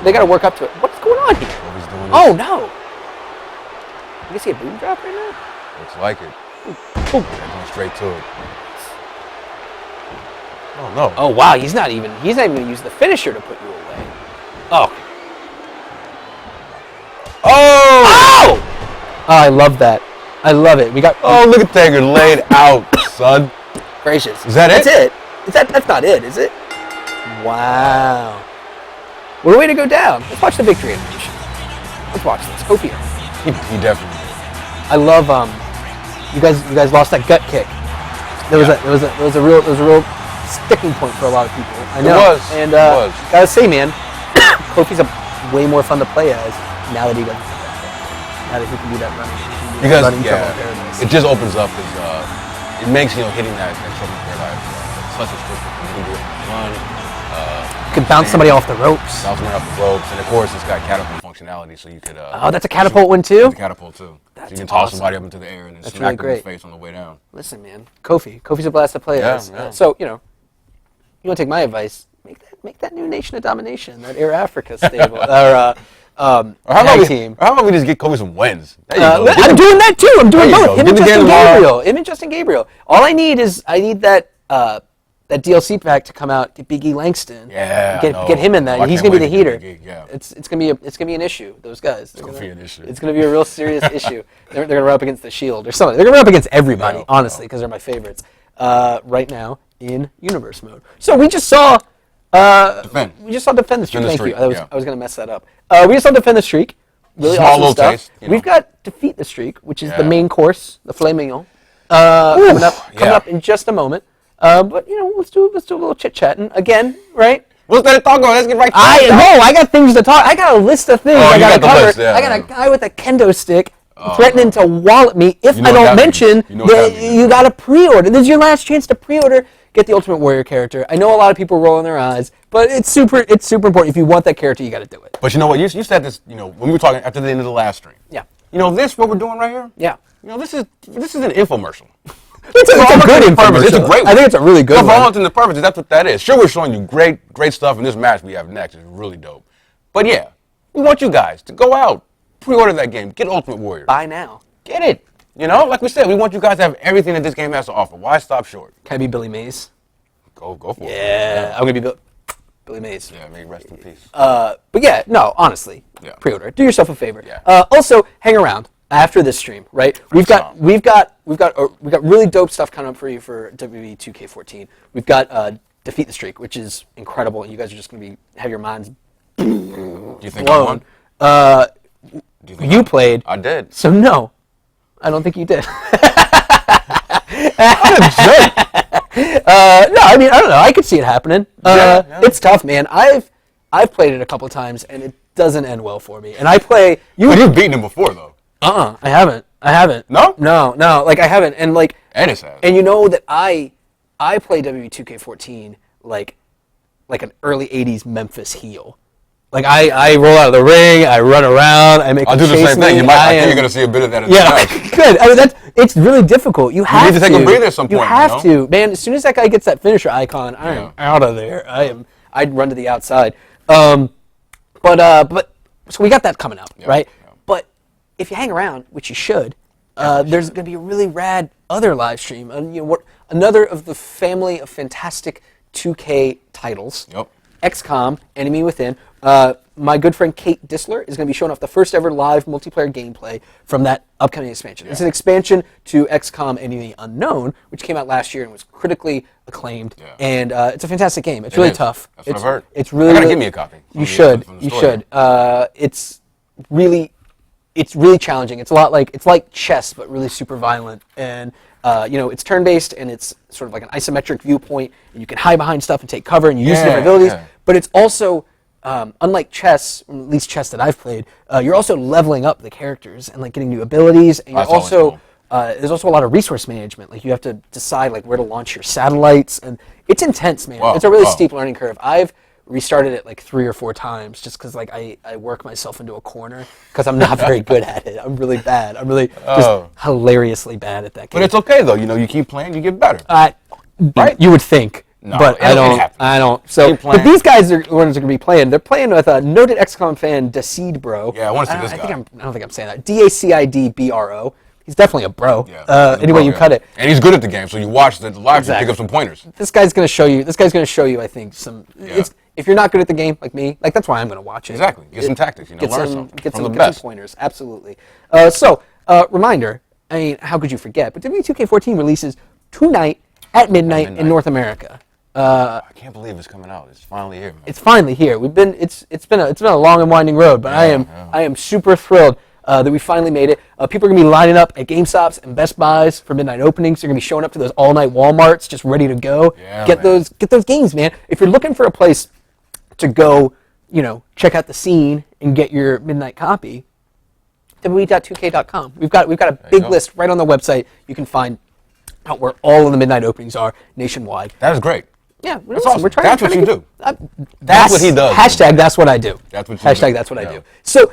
Speaker 1: they got to work up to it. What's going on here? Oh no! You can see a boom drop right now?
Speaker 2: Looks like it.
Speaker 1: Ooh.
Speaker 2: Going straight to it. Oh no.
Speaker 1: Oh wow, he's not even going to use the finisher to put you away. Oh. Oh! I love that. I love it. We got.
Speaker 2: Oh, look at Taker laid out, son.
Speaker 1: Gracious.
Speaker 2: Is that
Speaker 1: That's it? That's not it, is it? Wow. What a way to go down. Let's watch the victory animation. Let's watch this. Kofi.
Speaker 2: He definitely did.
Speaker 1: I love you guys lost that gut kick. There was a real sticking point for a lot of people. I know.
Speaker 2: It was.
Speaker 1: And
Speaker 2: it was.
Speaker 1: Gotta say, man, Kofi's way more fun to play as now that he doesn't. Now that he can do that running.
Speaker 2: Because it just opens up his. It makes hitting that trouble paradise such a struggle. You can do it run.
Speaker 1: You can bounce somebody off the ropes.
Speaker 2: Bounce somebody off the ropes, and of course it's got catapult functionality, so you could.
Speaker 1: That's a catapult one too.
Speaker 2: It's a catapult too.
Speaker 1: That's
Speaker 2: so you can toss
Speaker 1: awesome.
Speaker 2: somebody up into the air and then
Speaker 1: That's
Speaker 2: smack
Speaker 1: really
Speaker 2: them in the face on the way down.
Speaker 1: Listen, man, Kofi's a blast to play as.
Speaker 2: Yeah.
Speaker 1: So you want to take my advice? Make that new Nation of Domination, that Air Africa stable, or
Speaker 2: how about we just get Kofi some wins?
Speaker 1: I'm doing that too. I'm doing both. Him and Justin Gabriel.
Speaker 2: tomorrow.
Speaker 1: Him and Justin Gabriel. All I need is that that DLC pack to come out. Get Big E Langston.
Speaker 2: Yeah,
Speaker 1: get him in that.
Speaker 2: I
Speaker 1: He's
Speaker 2: can't
Speaker 1: gonna be
Speaker 2: wait
Speaker 1: the
Speaker 2: to get
Speaker 1: heater.
Speaker 2: Big E, yeah.
Speaker 1: It's gonna be an issue. Those guys.
Speaker 2: It's gonna be an issue.
Speaker 1: It's gonna be a real serious issue. They're gonna run up against the Shield or something. They're gonna run up against everybody,
Speaker 2: No,
Speaker 1: honestly, because they're my favorites right now in universe mode. So we just saw.
Speaker 2: Defend.
Speaker 1: We just saw Defend the Streak.
Speaker 2: Defend the
Speaker 1: Thank
Speaker 2: Streak,
Speaker 1: you.
Speaker 2: yeah.
Speaker 1: I was gonna mess that up. We just saw Defend the Streak. Really
Speaker 2: Small
Speaker 1: awesome
Speaker 2: little
Speaker 1: stuff.
Speaker 2: taste, you know.
Speaker 1: We've got Defeat the Streak, which is the
Speaker 2: Yeah.
Speaker 1: main course, the filet mignon. Coming
Speaker 2: yeah.
Speaker 1: up in just a moment. But let's do a little chit chatting again, right?
Speaker 2: What's that talk about? Let's get right to
Speaker 1: I
Speaker 2: it.
Speaker 1: I got things to talk. I got a list of things I
Speaker 2: you
Speaker 1: got to
Speaker 2: got the
Speaker 1: cover.
Speaker 2: list, yeah,
Speaker 1: I got a
Speaker 2: yeah.
Speaker 1: guy with a kendo stick threatening to wallet me if
Speaker 2: You know
Speaker 1: I
Speaker 2: what
Speaker 1: don't
Speaker 2: that
Speaker 1: mention
Speaker 2: means. You know what
Speaker 1: that
Speaker 2: that means.
Speaker 1: you got to pre-order. This is your last chance to pre-order. Get the Ultimate Warrior character. I know a lot of people rolling their eyes, but it's super important. If you want that character, you got to do it.
Speaker 2: But you know what? You said this, when we were talking after the end of the last stream.
Speaker 1: Yeah.
Speaker 2: This, what we're doing right here?
Speaker 1: Yeah.
Speaker 2: This is an infomercial.
Speaker 1: It's a good infomercial.
Speaker 2: It's a great one.
Speaker 1: I think it's a really good
Speaker 2: For all
Speaker 1: one.
Speaker 2: intents and purposes, that's what that is. Sure, we're showing you great stuff, and this match we have next is really dope. But yeah, we want you guys to go out, pre-order that game, get Ultimate Warrior.
Speaker 1: Buy now.
Speaker 2: Get it. Like we said, we want you guys to have everything that this game has to offer. Why stop short?
Speaker 1: Can I be Billy Mays?
Speaker 2: Go for it.
Speaker 1: Yeah, I'm gonna be Billy Mays.
Speaker 2: Yeah, may he rest in peace.
Speaker 1: But yeah, no, honestly,
Speaker 2: Yeah.
Speaker 1: pre-order. Do yourself a favor.
Speaker 2: Yeah.
Speaker 1: Also, hang around after this stream, right? We've got really dope stuff coming up for you for WWE 2K14. We've got Defeat the Streak, which is incredible, and you guys are just gonna have your minds
Speaker 2: Do you think
Speaker 1: blown.
Speaker 2: I won? Do think
Speaker 1: You played.
Speaker 2: I did.
Speaker 1: So no, I don't think you did. No, I mean I don't know. I could see it happening.
Speaker 2: Yeah.
Speaker 1: It's tough, man. I've played it a couple times and it doesn't end well for me. And I play you.
Speaker 2: But you've beaten him before, though.
Speaker 1: I haven't.
Speaker 2: No?
Speaker 1: No. Like I haven't. And like
Speaker 2: Ennis has.
Speaker 1: and you know that I play WWE 2K14 like an early '80s Memphis heel. Like I roll out of the ring, I run around, I make.
Speaker 2: I'll do the same thing. I think you're going to see a bit of that in the match.
Speaker 1: Good. I mean, it's really difficult. You have
Speaker 2: need to take a breather at some point,
Speaker 1: You have to, man. As soon as that guy gets that finisher icon, I am
Speaker 2: Yeah.
Speaker 1: out of there. I'd run to the outside. But so we got that coming up, right?
Speaker 2: Yeah.
Speaker 1: But if you hang around, which you should, there's going to be a really rad other live stream. Another of the family of fantastic 2K titles.
Speaker 2: Yep.
Speaker 1: XCOM, Enemy Within. My good friend Kate Disler is going to be showing off the first ever live multiplayer gameplay from that upcoming expansion.
Speaker 2: Yeah.
Speaker 1: It's an expansion to XCOM Enemy Unknown, which came out last year and was critically acclaimed.
Speaker 2: Yeah.
Speaker 1: And it's a fantastic game. It's really
Speaker 2: is.
Speaker 1: tough.
Speaker 2: That's what I've heard.
Speaker 1: It's really.
Speaker 2: I gotta
Speaker 1: really-
Speaker 2: give me a copy.
Speaker 1: You should.
Speaker 2: From the
Speaker 1: You
Speaker 2: store.
Speaker 1: should. It's really challenging. It's like chess, but really super violent. And it's turn-based, and it's sort of like an isometric viewpoint, and you can hide behind stuff and take cover, and you use different abilities.
Speaker 2: Yeah.
Speaker 1: But it's also, unlike chess, or at least chess that I've played, you're also leveling up the characters and like getting new abilities, and you're
Speaker 2: That's always
Speaker 1: also
Speaker 2: cool.
Speaker 1: there's also a lot of resource management. Like you have to decide like where to launch your satellites, and it's intense, man.
Speaker 2: Wow,
Speaker 1: It's a really
Speaker 2: wow.
Speaker 1: steep learning curve. I've restarted it like 3 or 4 times just because like I work myself into a corner because I'm not very good at it. I'm really bad. I'm really just hilariously bad at that game.
Speaker 2: But it's okay, though. You keep playing, you get better.
Speaker 1: Right? You would think.
Speaker 2: No,
Speaker 1: but
Speaker 2: it
Speaker 1: I don't.
Speaker 2: happens.
Speaker 1: I don't. So,
Speaker 2: Keep playing.
Speaker 1: but these guys are the ones that are going to be playing. They're playing with a noted XCOM fan, Dacid Bro.
Speaker 2: Yeah, I wanna see this guy.
Speaker 1: I don't think I'm saying that. DACIDBRO. He's definitely a bro.
Speaker 2: Yeah.
Speaker 1: Anyway, you cut it.
Speaker 2: And he's good at the game, so you watch the live and pick up some pointers.
Speaker 1: This guy's going to show you. I think some. If you're not good at the game like me, like that's why I'm going to watch it.
Speaker 2: Exactly. Get some tactics.
Speaker 1: Get
Speaker 2: learn
Speaker 1: some,
Speaker 2: something
Speaker 1: get
Speaker 2: from
Speaker 1: some,
Speaker 2: the
Speaker 1: get
Speaker 2: best.
Speaker 1: some pointers. Absolutely. Reminder. I mean, how could you forget? But WWE 2K14 releases tonight at midnight in North America.
Speaker 2: I can't believe it's coming out. It's finally here, man.
Speaker 1: It's finally here. It's been a long and winding road, but I am super thrilled that we finally made it. People are gonna be lining up at GameStops and Best Buys for midnight openings. They're gonna be showing up to those all night WalMarts, just ready to go.
Speaker 2: Yeah,
Speaker 1: get
Speaker 2: man.
Speaker 1: those games, man. If you're looking for a place to go, check out the scene and get your midnight copy, WWE.2K.com. We've got a big list right on the website. You can find out where all of the midnight openings are nationwide.
Speaker 2: That is great.
Speaker 1: Yeah,
Speaker 2: That's awesome. That's what you do.
Speaker 1: That's
Speaker 2: what he does.
Speaker 1: Hashtag that's what I do.
Speaker 2: That's what you
Speaker 1: Hashtag
Speaker 2: do.
Speaker 1: that's what I
Speaker 2: Yeah.
Speaker 1: do. So,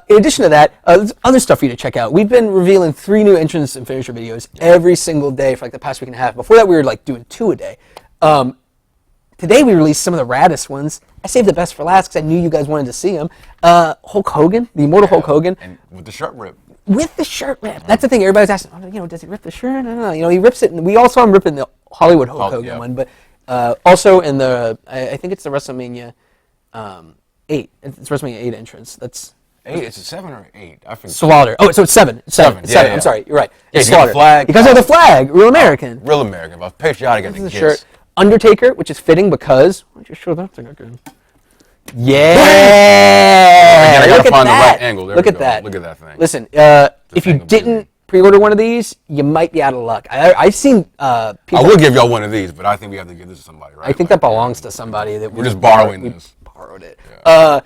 Speaker 1: in addition to that, there's other stuff for you to check out. We've been revealing 3 new entrance and finisher videos every single day for like the past week and a half. Before that, we were like doing 2 a day. Today we released some of the raddest ones. I saved the best for last because I knew you guys wanted to see them. Hulk Hogan, the immortal Hulk Hogan.
Speaker 2: And with the shirt rip.
Speaker 1: With the shirt rip. That's the thing. Everybody's asking, does he rip the shirt? I don't know. He rips it. And we all saw him ripping the Hollywood Hulk Hogan one, but Also in the, I think it's the WrestleMania 8. It's WrestleMania 8 entrance. That's
Speaker 2: 8. It's a 7 or 8. I forget.
Speaker 1: Slaughter. Oh, so it's 7. It's 7.
Speaker 2: Yeah, yeah.
Speaker 1: I'm sorry. You're right.
Speaker 2: Yeah,
Speaker 1: It's
Speaker 2: you got
Speaker 1: Slaughter.
Speaker 2: the flag.
Speaker 1: Because of the flag. Real American.
Speaker 2: Real American. But patriotic at the
Speaker 1: This is
Speaker 2: kids.
Speaker 1: shirt. Undertaker, which is fitting because. Why don't you show that thing again? Yeah.
Speaker 2: Again, I gotta
Speaker 1: Look at
Speaker 2: find the
Speaker 1: that.
Speaker 2: right angle. There
Speaker 1: Look
Speaker 2: we
Speaker 1: at
Speaker 2: go.
Speaker 1: that.
Speaker 2: Look at that thing.
Speaker 1: Listen, if you
Speaker 2: thing of
Speaker 1: didn't
Speaker 2: beauty.
Speaker 1: pre-order one of these, you might be out of luck. I've seen people.
Speaker 2: I will give y'all one of these, but I think we have to give this to somebody, right?
Speaker 1: I think that belongs to somebody that
Speaker 2: We're just borrowing
Speaker 1: we
Speaker 2: this.
Speaker 1: borrowed it.
Speaker 2: Yeah.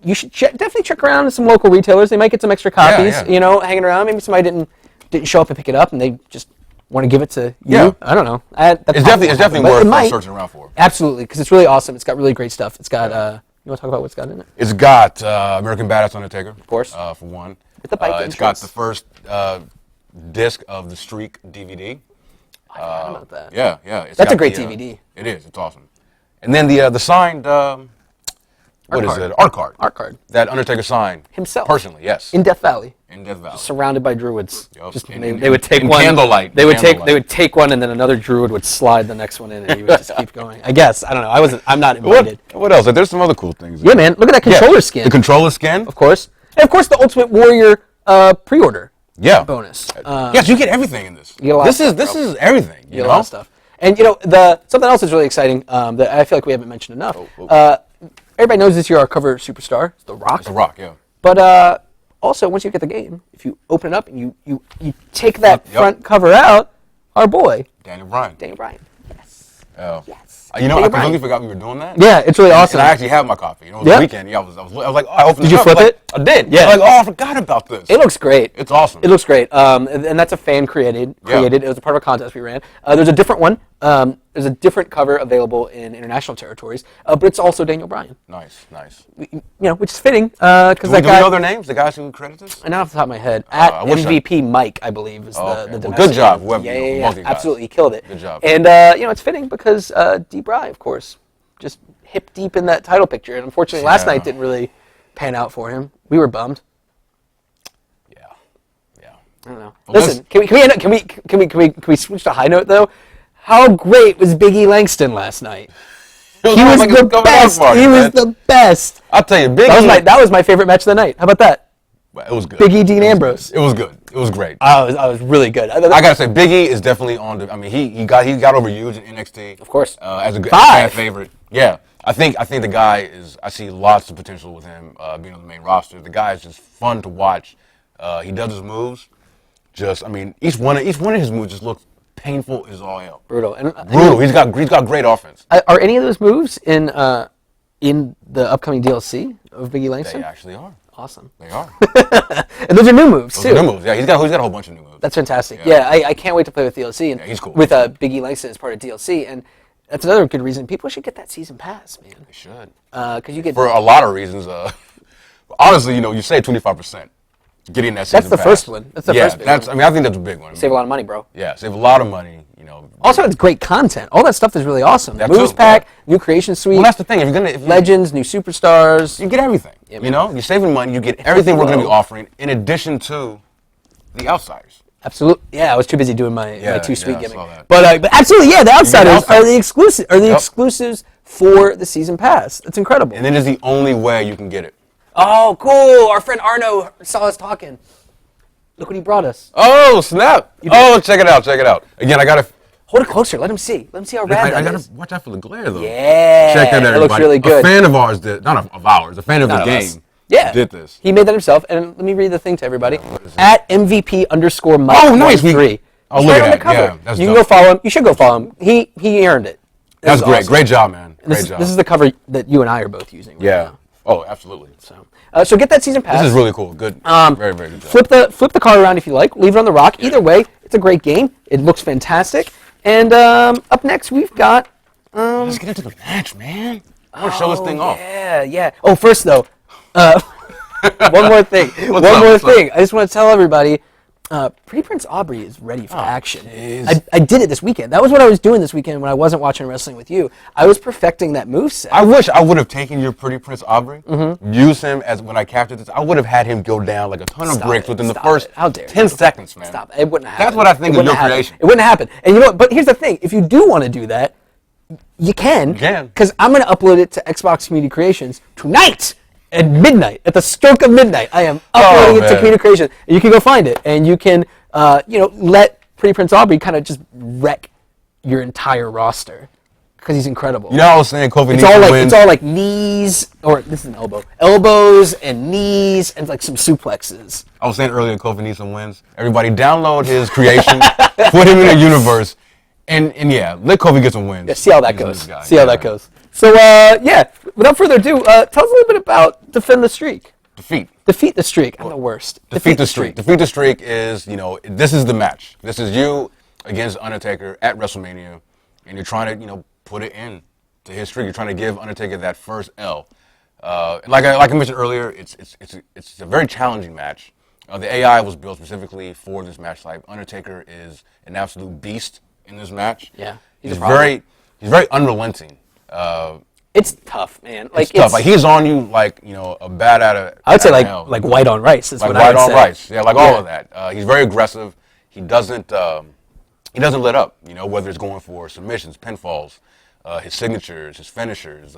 Speaker 1: You should definitely check around at some local retailers. They might get some extra copies.
Speaker 2: Yeah.
Speaker 1: Hanging around. Maybe somebody didn't show up and pick it up, and they just want to give it to you.
Speaker 2: Yeah.
Speaker 1: I don't know.
Speaker 2: It's definitely worth searching around for.
Speaker 1: Absolutely, because it's really awesome. It's got really great stuff. It's got. You want to talk about what's got in it?
Speaker 2: It's got American Badass Undertaker, of
Speaker 1: course,
Speaker 2: for one.
Speaker 1: With the bike
Speaker 2: it's got the first disc of the Streak DVD.
Speaker 1: I forgot about that.
Speaker 2: Yeah.
Speaker 1: That's a great DVD.
Speaker 2: It is. It's awesome. And then the signed what is it? Art card.
Speaker 1: Art card.
Speaker 2: That Undertaker signed
Speaker 1: Himself.
Speaker 2: Personally, yes.
Speaker 1: In Death Valley.
Speaker 2: In Death Valley.
Speaker 1: Surrounded by druids.
Speaker 2: Yep.
Speaker 1: Just
Speaker 2: In
Speaker 1: they would take one.
Speaker 2: Candlelight.
Speaker 1: They would take one, and then another druid would slide the next one in, and he would just keep going. I guess I don't know. I'm not invited.
Speaker 2: What else? There's some other cool things.
Speaker 1: Yeah, man. Look at that controller skin.
Speaker 2: The controller skin,
Speaker 1: Of course, and of course the Ultimate Warrior pre-order.
Speaker 2: Yeah.
Speaker 1: Bonus.
Speaker 2: Yes, you get everything in this.
Speaker 1: You get a lot of stuff,
Speaker 2: This is everything.
Speaker 1: You get a lot of stuff. And something else that's really exciting that I feel like we haven't mentioned enough. Everybody knows this year our cover superstar is The Rock.
Speaker 2: It's The Rock, yeah.
Speaker 1: But also, once you get the game, if you open it up and you take that front cover out, our boy
Speaker 2: Daniel Bryan.
Speaker 1: Yes.
Speaker 2: Oh.
Speaker 1: Yes.
Speaker 2: I completely forgot we were doing that.
Speaker 1: Yeah, it's really awesome.
Speaker 2: And I actually have my copy. It was the weekend. Yeah, I was like, oh, I opened
Speaker 1: Did
Speaker 2: it
Speaker 1: you
Speaker 2: up.
Speaker 1: flip it?
Speaker 2: I did.
Speaker 1: Yeah.
Speaker 2: I was like, oh, I forgot about this.
Speaker 1: It looks great.
Speaker 2: It's awesome.
Speaker 1: It looks great. And that's a fan created. It was a part of a contest we ran. There's a different one. There's a different cover available in international territories, but it's also Daniel Bryan.
Speaker 2: Nice.
Speaker 1: Which is fitting because
Speaker 2: Do we know their names? The guys who credit this?
Speaker 1: And off the top of my head, at MVP Mike, I believe, is the
Speaker 2: Well,
Speaker 1: domestic.
Speaker 2: good job,
Speaker 1: one.
Speaker 2: whoever,
Speaker 1: Yeah,
Speaker 2: both of you guys.
Speaker 1: absolutely, he killed it.
Speaker 2: Good job.
Speaker 1: And it's fitting because D. Bry, of course, just hip deep in that title picture, and unfortunately, last night didn't really pan out for him. We were bummed.
Speaker 2: Yeah.
Speaker 1: I don't know.
Speaker 2: But
Speaker 1: Listen, can we switch to high note though? How great was Big E Langston last night? He was the best. He was the best.
Speaker 2: I'll tell you, Big E.
Speaker 1: That was my favorite match of the night. How about that?
Speaker 2: It was good.
Speaker 1: Big E, Dean Ambrose.
Speaker 2: It was good. It was great.
Speaker 1: I was really good.
Speaker 2: I gotta say, Big E is definitely on the. I mean, he got overused in NXT.
Speaker 1: Of course.
Speaker 2: As a good
Speaker 1: Five.
Speaker 2: fan favorite. Yeah, I think the guy is. I see lots of potential with him being on the main roster. The guy is just fun to watch. He does his moves. Each one of his moves just looks painful as all hell.
Speaker 1: Brutal.
Speaker 2: Brutal. He's got great offense.
Speaker 1: Are any of those moves in the upcoming DLC of Big E Langston?
Speaker 2: They actually are.
Speaker 1: Awesome.
Speaker 2: They are.
Speaker 1: And those are new moves too.
Speaker 2: New moves. Yeah, he's got a whole bunch of new moves.
Speaker 1: That's fantastic. Yeah, I can't wait to play with DLC and
Speaker 2: he's cool.
Speaker 1: with Big E Langston as part of DLC, and that's another good reason people should get that season pass, man.
Speaker 2: They should.
Speaker 1: Because you get
Speaker 2: For a lot of reasons. Honestly, you say 25%. Getting that season
Speaker 1: That's the
Speaker 2: pass.
Speaker 1: first one. That's the first big one.
Speaker 2: I think that's a big one.
Speaker 1: Save a lot of money, bro.
Speaker 2: Yeah, save a lot of money.
Speaker 1: Also, it's great content. All that stuff is really awesome.
Speaker 2: That
Speaker 1: Moves
Speaker 2: too,
Speaker 1: pack, new creation suite.
Speaker 2: Well, that's the thing. If
Speaker 1: Legends, new superstars.
Speaker 2: you get everything.
Speaker 1: Yeah,
Speaker 2: You're saving money. You get everything we're going to be
Speaker 1: flow.
Speaker 2: offering in addition to the outsiders.
Speaker 1: Absolutely. Yeah, I was too busy doing my too sweet
Speaker 2: yeah, I
Speaker 1: gimmick.
Speaker 2: saw that.
Speaker 1: But absolutely, yeah, the outsiders
Speaker 2: outsiders.
Speaker 1: are the exclusive.
Speaker 2: Yep.
Speaker 1: Exclusives for the season pass. That's incredible.
Speaker 2: And it is the only way you can get it.
Speaker 1: Oh, cool! Our friend Arno saw us talking. Look what he brought us.
Speaker 2: Oh, snap. Oh, check it out. Again, I got to...
Speaker 1: Hold it closer. Let him see. Let him see how rad
Speaker 2: I
Speaker 1: that
Speaker 2: got
Speaker 1: is.
Speaker 2: to watch out for the glare, though.
Speaker 1: Yeah.
Speaker 2: Check that out,
Speaker 1: That looks
Speaker 2: everybody.
Speaker 1: really good.
Speaker 2: A fan of ours did... Not of ours. A fan of the
Speaker 1: Not of us.
Speaker 2: game.
Speaker 1: Yeah.
Speaker 2: Did this.
Speaker 1: He made that himself. And let me read the thing to everybody.
Speaker 2: is it?
Speaker 1: At MVP_Mike.
Speaker 2: Oh, nice.
Speaker 1: 13.
Speaker 2: Oh,
Speaker 1: He's
Speaker 2: look
Speaker 1: right
Speaker 2: at
Speaker 1: on the
Speaker 2: that.
Speaker 1: cover.
Speaker 2: Yeah, that's
Speaker 1: you can
Speaker 2: dope.
Speaker 1: go follow him. You should go follow him. He earned it. This
Speaker 2: That's
Speaker 1: is
Speaker 2: great.
Speaker 1: awesome.
Speaker 2: Great job, man. Great job.
Speaker 1: This is the cover that you and I are both using right
Speaker 2: Yeah.
Speaker 1: now.
Speaker 2: Oh, absolutely.
Speaker 1: So get that season pass.
Speaker 2: This is really cool. Good. Very, very good job.
Speaker 1: Flip the card around if you like. Leave it on the rock. Yeah. Either way, it's a great game. It looks fantastic. And up next, we've got...
Speaker 2: Let's get into the match, man. I want to show this thing off.
Speaker 1: Yeah. Oh, first, though, one more thing.
Speaker 2: What's up?
Speaker 1: I just want to tell everybody, Pretty Prince Aubrey is ready for action. I did it this weekend. That was what I was doing this weekend when I wasn't watching wrestling with you. I was perfecting that moveset.
Speaker 2: I wish I would have taken your Pretty Prince Aubrey, used him as when I captured this. I would have had him go down like a ton of bricks within the first 10 seconds, man.
Speaker 1: Stop. It wouldn't happen.
Speaker 2: That's what I think of your creation.
Speaker 1: It wouldn't happen. And you know what? But here's the thing. If you do want to do that, You can.
Speaker 2: You can.
Speaker 1: Because I'm going to upload it to Xbox Community Creations tonight at midnight, at the stroke of midnight. I am uploading it to Community Creations. And you can go find it, and you can, let Pretty Prince Aubrey kind of just wreck your entire roster. Because he's incredible.
Speaker 2: You know, I was saying Kofi needs some wins.
Speaker 1: It's all like knees, or this is an elbow. Elbows and knees and like some suplexes.
Speaker 2: I was saying earlier Kofi needs some wins. Everybody download his creation, put him in a universe, and yeah, let Kofi get some wins.
Speaker 1: Yeah, see how that goes. See how that goes. So, without further ado, tell us a little bit about Defend the Streak.
Speaker 2: Defeat
Speaker 1: the Streak. I'm the worst.
Speaker 2: Defeat the Streak. Defeat the Streak is, this is the match. This is you against Undertaker at WrestleMania, and you're trying to, put it in to his streak. You're trying to give Undertaker that first L. Like I mentioned earlier, it's a very challenging match. The AI was built specifically for this match type. Undertaker is an absolute beast in this match.
Speaker 1: Yeah,
Speaker 2: he's very unrelenting.
Speaker 1: It's tough, man.
Speaker 2: It's tough. Like he's on you like a bat out of.
Speaker 1: I would say like white on rice. Is
Speaker 2: like
Speaker 1: what
Speaker 2: white
Speaker 1: I would
Speaker 2: on
Speaker 1: say.
Speaker 2: rice. Yeah, all of that. He's very aggressive. He doesn't let up. Whether it's going for submissions, pinfalls, his signatures, his finishers,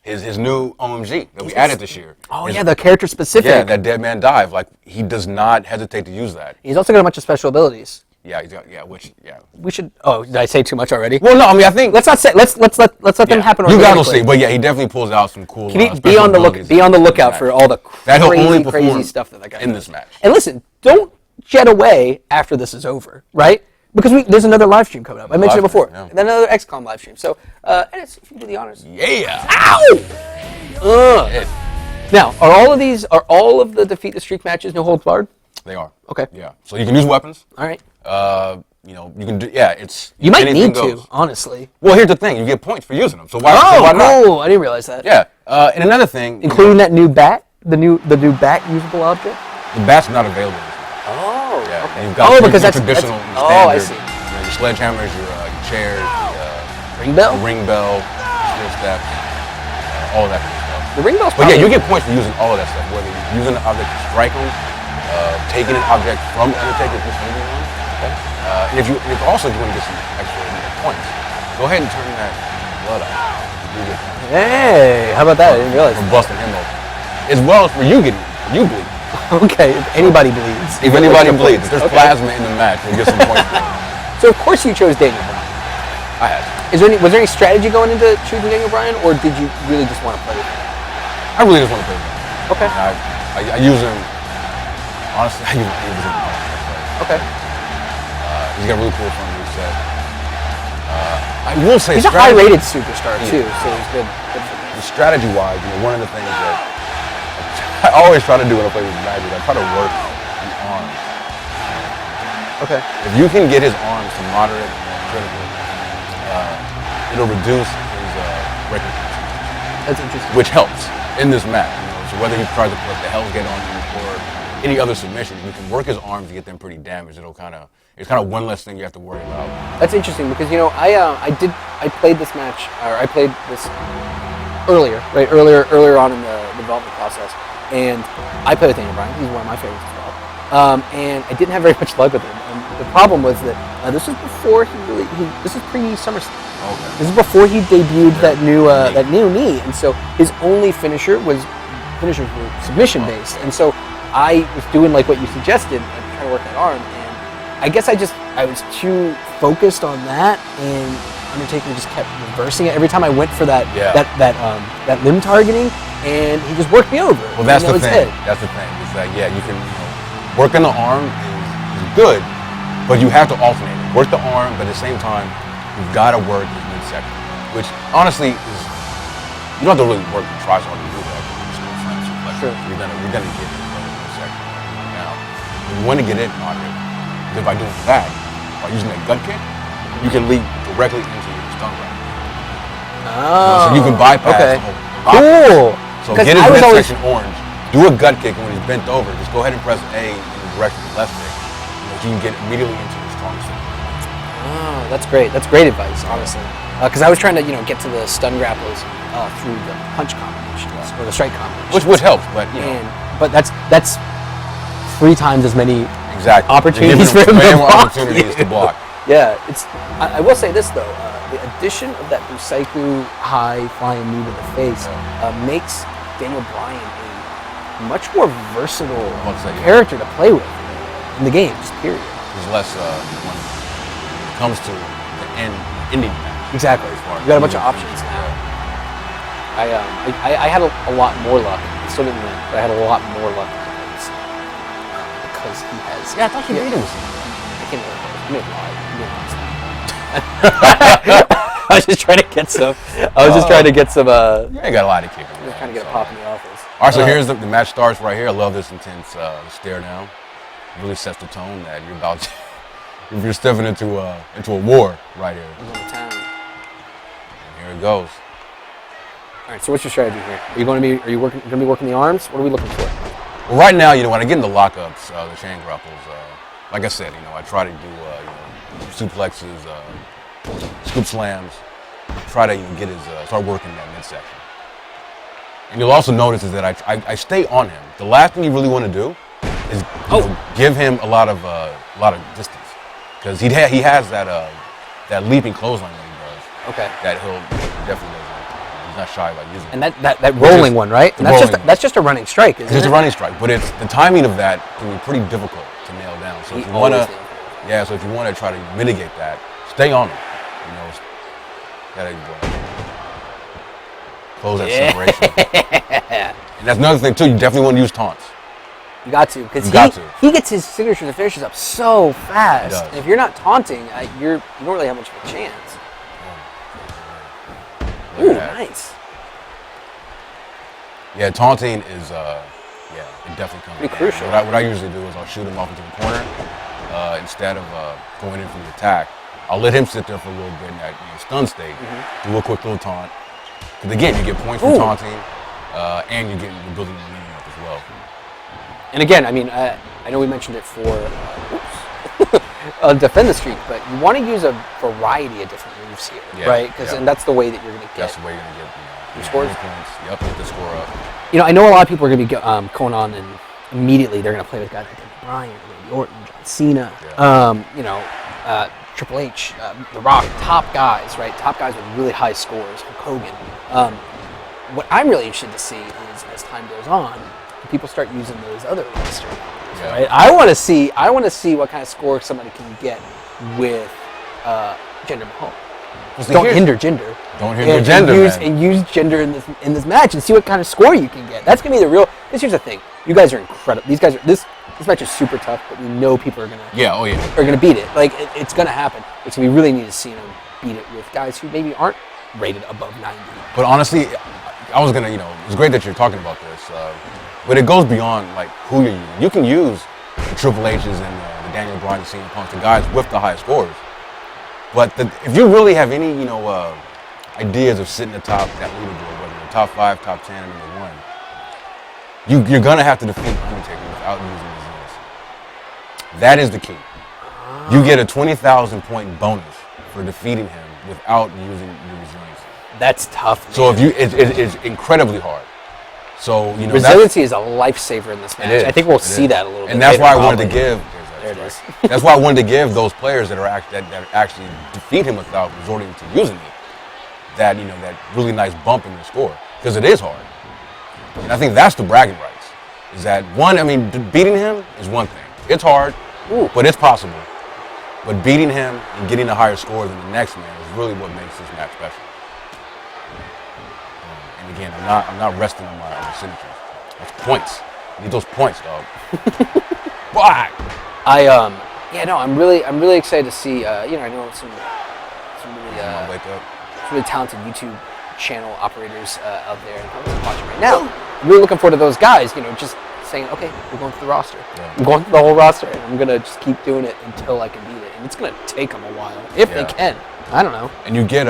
Speaker 2: his new OMG that we added this year.
Speaker 1: Oh yeah, the character specific.
Speaker 2: Yeah, that dead man dive. Like he does not hesitate to use that.
Speaker 1: He's also got a bunch of special abilities.
Speaker 2: Yeah,
Speaker 1: We should. Oh, did I say too much already?
Speaker 2: Well, no. I mean, I think
Speaker 1: let's not say. Let's let them happen.
Speaker 2: You guys will see, but yeah, he definitely pulls out some cool.
Speaker 1: Be on the lookout for all the crazy stuff that guy
Speaker 2: in
Speaker 1: does.
Speaker 2: this match.
Speaker 1: And listen, don't jet away after this is over, right? Because there's another live stream coming up. I mentioned it before.
Speaker 2: Yeah.
Speaker 1: And then another XCOM live stream. So, and it's, if you do the honors.
Speaker 2: Yeah.
Speaker 1: Ow! Now, are all of the Defeat the Streak matches no holds barred?
Speaker 2: They are.
Speaker 1: Okay.
Speaker 2: Yeah. So you can use weapons.
Speaker 1: All right.
Speaker 2: You can do. Yeah, it's.
Speaker 1: You might
Speaker 2: anything
Speaker 1: need
Speaker 2: goes.
Speaker 1: to, honestly.
Speaker 2: Well, here's the thing: you get points for using them. So why not?
Speaker 1: Oh, I didn't realize that.
Speaker 2: Yeah. And another thing,
Speaker 1: including that new bat, the new bat usable object.
Speaker 2: The bat's not available.
Speaker 1: Oh.
Speaker 2: Yeah.
Speaker 1: Okay.
Speaker 2: You've got
Speaker 1: because that's
Speaker 2: traditional.
Speaker 1: Oh, I see.
Speaker 2: Your sledgehammers, your chairs,
Speaker 1: ring bell,
Speaker 2: steel steps, all of that kind of stuff.
Speaker 1: The ring bell's.
Speaker 2: But yeah, you get points for using all of that stuff. Whether you're using an object to strike them, taking an object from the Undertaker to hanging on.
Speaker 1: Okay.
Speaker 2: And if also you want to get some extra points, go ahead and turn that blood off. You get points.
Speaker 1: Hey, how about that? I didn't realize.
Speaker 2: For busting him open, as well as for you bleed.
Speaker 1: Okay, if anybody bleeds.
Speaker 2: If anybody bleeds, if there's plasma in the match, you get some points.
Speaker 1: So of course you chose Daniel Bryan.
Speaker 2: I had.
Speaker 1: Was there any strategy going into choosing Daniel Bryan, or did you really just want to play with him?
Speaker 2: I really just want to play with him.
Speaker 1: Okay.
Speaker 2: I use him. Honestly, I use him.
Speaker 1: Okay.
Speaker 2: He's got a really cool front reset. I will say
Speaker 1: he's a high-rated superstar too, so he's good for me.
Speaker 2: Strategy-wise, one of the things that I always try to do when I play with Magic, I try to work the arms.
Speaker 1: Okay.
Speaker 2: If you can get his arms to moderate and critical, it'll reduce his breaking points.
Speaker 1: That's interesting.
Speaker 2: Which helps in this match. So whether he tries to put the Hell's Gate on you or any other submission, you can work his arms to get them pretty damaged. It's kind of one less thing you have to worry about.
Speaker 1: That's interesting because I played this match, or I played this earlier on in the development process, and I played with Daniel Bryan. He's one of my favorites as well. And I didn't have very much luck with him. And the problem was that this was before this was pre-SummerSlam.
Speaker 2: Okay.
Speaker 1: This is before he debuted that new knee, and so his only finishers were submission based, and so I was doing like what you suggested, like trying to work that arm, and I guess I was too focused on that, and Undertaker just kept reversing it every time I went for that limb targeting, and he just worked me over.
Speaker 2: Well, that's the thing. That's the thing. Is that you can working the arm is good, but you have to alternate. Work the arm, but at the same time, you've got to work his midsection, which honestly is you don't have to really work and try so hard to do that.
Speaker 1: Sure.
Speaker 2: You're gonna get it midsection. Now, if you want to get it moderate, because by doing that, by using that gut kick, you can lead directly into your stomach.
Speaker 1: Oh.
Speaker 2: So you can bypass the whole box.
Speaker 1: Cool.
Speaker 2: So get his midsection orange. Do a gut kick, and when he's bent over, just go ahead and press A in the direction of the left stick. You can get immediately into the strong stick.
Speaker 1: Oh, that's great. That's great advice, honestly. Because I was trying to, get to the stun grapples through the punch combinations or the strike combinations,
Speaker 2: which helps, but
Speaker 1: but that's 3 times as many opportunities for him to block.
Speaker 2: To block.
Speaker 1: Yeah, I will say this though: the addition of that Busaiku high flying knee to the face makes Daniel Bryan a much more versatile character to play with in the game, just period.
Speaker 2: There's less when it comes to the ending match.
Speaker 1: Exactly. You got a bunch of options now. I had a lot more luck. I still didn't win, but I had a lot more luck because he has.
Speaker 2: Yeah, I thought you beat him.
Speaker 1: I can't remember. I may have lied. I was just trying to get some.
Speaker 2: You ain't got a lot of kicking.
Speaker 1: Just trying to get a pop in the office.
Speaker 2: All right, so here's the match starts right here. I love this intense stare down. It really sets the tone that you're about to. You're stepping into a war right here. And here it goes.
Speaker 1: All right, so what's your strategy here? Are you going to be working the arms? What are we looking for?
Speaker 2: Well, right now, when I get into lockups, the chain grapples, like I said, I try to do suplexes, scoop slams, try to get start working that midsection. And you'll also notice is that I stay on him. The last thing you really want to do is give him a lot of distance, because he has that leaping clothesline that he does.
Speaker 1: Okay.
Speaker 2: That he'll definitely does. He's not shy about using.
Speaker 1: And that rolling one, right? And that's just a running strike, isn't it?
Speaker 2: It's just a running strike, but the timing of that can be pretty difficult to nail down. So if you want to try to mitigate that, stay on him. Gotta close that separation. And that's another thing too. You definitely want to use taunts.
Speaker 1: You got to, because he gets his signatures and finishes up so fast. And if you're not taunting, you don't really have much of a chance. Ooh, nice.
Speaker 2: Yeah, taunting is, it definitely comes.
Speaker 1: Pretty crucial.
Speaker 2: What I usually do is I'll shoot him off into the corner instead of going in for the attack. I'll let him sit there for a little bit in that stun state, do a quick little taunt. Because again, you get points for taunting, and you're building momentum up as well.
Speaker 1: And again, I know we mentioned it for defend the streak, but you want to use a variety of different moves here, right? And that's the way that you're going to get.
Speaker 2: That's the way you're going to get
Speaker 1: your scores.
Speaker 2: Points. Yep, get the score up.
Speaker 1: I know a lot of people are going to be going on and immediately they're going to play with guys like Bryan, Randy Orton, John Cena, Triple H, The Rock, top guys, right? Top guys with really high scores, Hulk Hogan. What I'm really interested to see is, as time goes on, people start using those other rosters. Right? I want to see what kind of score somebody can get with Jinder Mahal. Don't hinder Jinder.
Speaker 2: Don't hinder Jinder,
Speaker 1: and use Jinder in this match and see what kind of score you can get. That's gonna be the real. Because here's the thing: you guys are incredible. These guys are this match is super tough, but we know people are gonna are gonna beat it. Like it's gonna happen. It's gonna be really neat to see them beat it with guys who maybe aren't rated above 90.
Speaker 2: But honestly, I was gonna it's great that you're talking about this. But it goes beyond like who you're using. You can use the Triple H's and the Daniel Bryan and CM Punk, the guys with the high scores. But if you really have any, ideas of sitting atop that leaderboard, whether the top 5, top 10, or number 1, you're gonna have to defeat Undertaker without using resilience. That is the key. You get a 20,000 point bonus for defeating him without using your resilience.
Speaker 1: That's tough. Man.
Speaker 2: So it's incredibly hard. So
Speaker 1: resiliency is a lifesaver in this match. I think we'll see that a little bit.
Speaker 2: And that's why I wanted to give.
Speaker 1: There it is.
Speaker 2: That's why I wanted to give those players that actually defeat him without resorting to using it that really nice bump in the score, because it is hard. And I think that's the bragging rights. Is that beating him is one thing. It's hard, but it's possible. But beating him and getting a higher score than the next man is really what makes this match special. And again, I'm not resting on my signatures. That's points. I need those points, dog. Why?
Speaker 1: I'm really excited to see. I know some really talented YouTube channel operators out there and watching right now. I'm really looking forward to those guys. Just saying, okay, we're going through the roster. Yeah. I'm going through the whole roster, and I'm gonna just keep doing it until I can beat it. And it's gonna take them a while, if they can. I don't know.
Speaker 2: And you get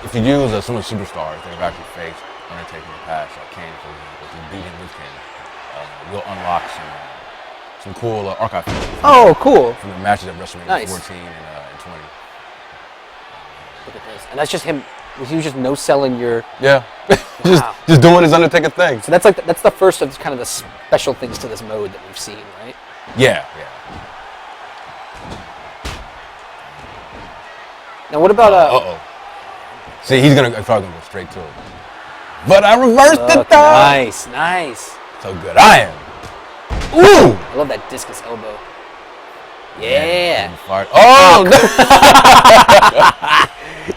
Speaker 2: if you use some of the superstars that have actually faced Undertaker in the past, like Kane, for example, if you beat him with Kane, you'll unlock some cool archive footage.
Speaker 1: Oh, cool.
Speaker 2: From the matches at WrestleMania 14 and 20.
Speaker 1: Look at this. And that's just him. He was just no-selling your...
Speaker 2: Yeah. just doing his Undertaker thing.
Speaker 1: So that's the first of kind of the special things to this mode that we've seen, right?
Speaker 2: Yeah.
Speaker 1: Now, what about
Speaker 2: See, he's probably gonna go straight to it. But I reversed it though.
Speaker 1: Nice, nice.
Speaker 2: So good I am.
Speaker 1: Ooh! I love that discus elbow. Yeah.
Speaker 2: Oh!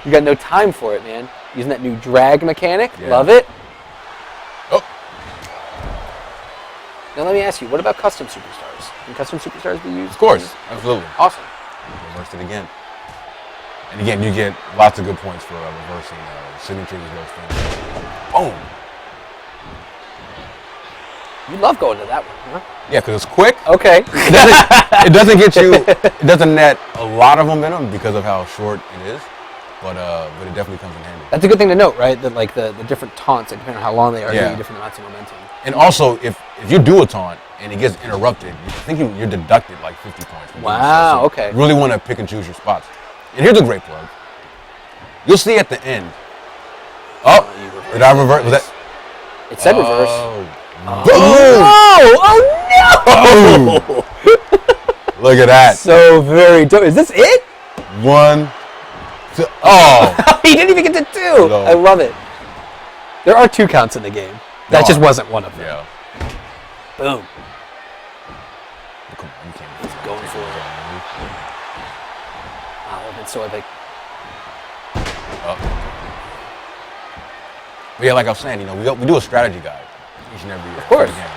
Speaker 1: You got no time for it, man. Using that new drag mechanic.
Speaker 2: Yeah.
Speaker 1: Love it.
Speaker 2: Oh.
Speaker 1: Now let me ask you, what about custom superstars? Can custom superstars be used?
Speaker 2: Of course, absolutely.
Speaker 1: Awesome.
Speaker 2: Reversed it again. And again, you get lots of good points for reversing signatures as well as things. Boom.
Speaker 1: You love going to that one, huh?
Speaker 2: Yeah, because it's quick.
Speaker 1: Okay.
Speaker 2: It doesn't get you. It doesn't net a lot of momentum because of how short it is, but it definitely comes in handy.
Speaker 1: That's a good thing to note, right? That like the different taunts, depending on how long they are, give you different amounts of momentum.
Speaker 2: And also, if you do a taunt and it gets interrupted, you're deducted like 50 points.
Speaker 1: Wow.
Speaker 2: So
Speaker 1: Okay.
Speaker 2: you really want to pick and choose your spots. And here's a great plug. You'll see at the end. Oh, did I reverse? Was that?
Speaker 1: It said reverse.
Speaker 2: Boom!
Speaker 1: Oh no!
Speaker 2: Look at that.
Speaker 1: So very dope. Is this it?
Speaker 2: 1, 2. Oh!
Speaker 1: He didn't even get to 2.
Speaker 2: No.
Speaker 1: I love it. There are 2 counts in the game. That just wasn't one of them.
Speaker 2: Yeah.
Speaker 1: Boom.
Speaker 2: Come on, you can't.
Speaker 1: He's going for it. Wow, that's so epic.
Speaker 2: But yeah, like I was saying, we do a strategy guide each and every year.
Speaker 1: Of course.
Speaker 2: Game.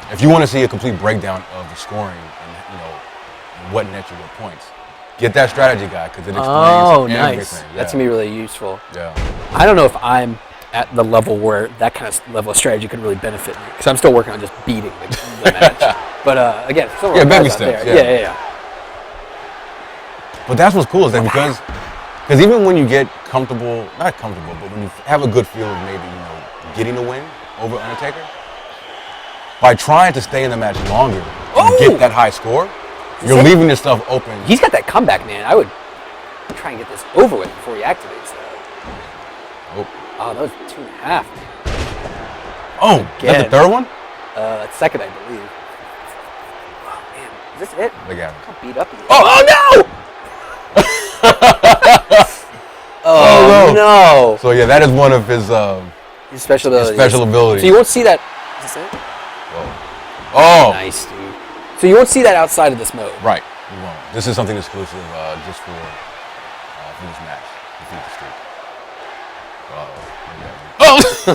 Speaker 2: If you want to see a complete breakdown of the scoring and what nets you what points, get that strategy guide because it explains everything.
Speaker 1: Nice. That's gonna be really useful.
Speaker 2: Yeah.
Speaker 1: I don't know if I'm at the level where that kind of level of strategy could really benefit me because I'm still working on just beating the match. But again, still
Speaker 2: baby steps.
Speaker 1: Yeah.
Speaker 2: But that's what's cool is that because even when you get comfortable, not comfortable, but when you have a good feel of maybe getting a win over Undertaker, by trying to stay in the match longer and get that high score, you're leaving yourself open.
Speaker 1: He's got that comeback, man. I would try and get this over with before he activates that. Oh, that was 2.5.
Speaker 2: Oh, that's the third one?
Speaker 1: That's second, I believe. Oh, man. Is this it?
Speaker 2: Look at him.
Speaker 1: How beat up he is.
Speaker 2: Oh, no!
Speaker 1: Oh, no.
Speaker 2: So, yeah, that is one of his
Speaker 1: special
Speaker 2: abilities.
Speaker 1: So you won't see that. Is this it?
Speaker 2: Oh.
Speaker 1: Nice, dude. So you won't see that outside of this mode.
Speaker 2: Right. You won't. This is something exclusive just for this match. Defeat the streak.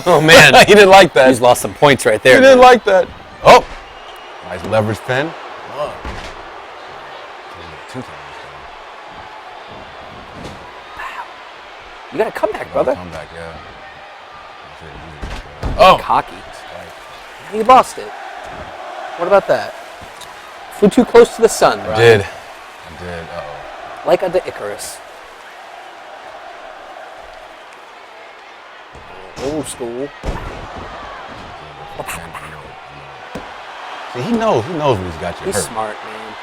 Speaker 1: Oh, man.
Speaker 2: He didn't like that.
Speaker 1: He's lost some points right there.
Speaker 2: He didn't like that. Oh. Nice leverage pin.
Speaker 1: You got to come back, brother.
Speaker 2: Come back, yeah.
Speaker 1: Oh. Cocky. You lost it. What about that? Flew too close to the sun, right?
Speaker 2: I did. Uh-oh.
Speaker 1: Like the Icarus. Old school.
Speaker 2: See, he knows when he's got you
Speaker 1: He's
Speaker 2: hurt.
Speaker 1: smart, man.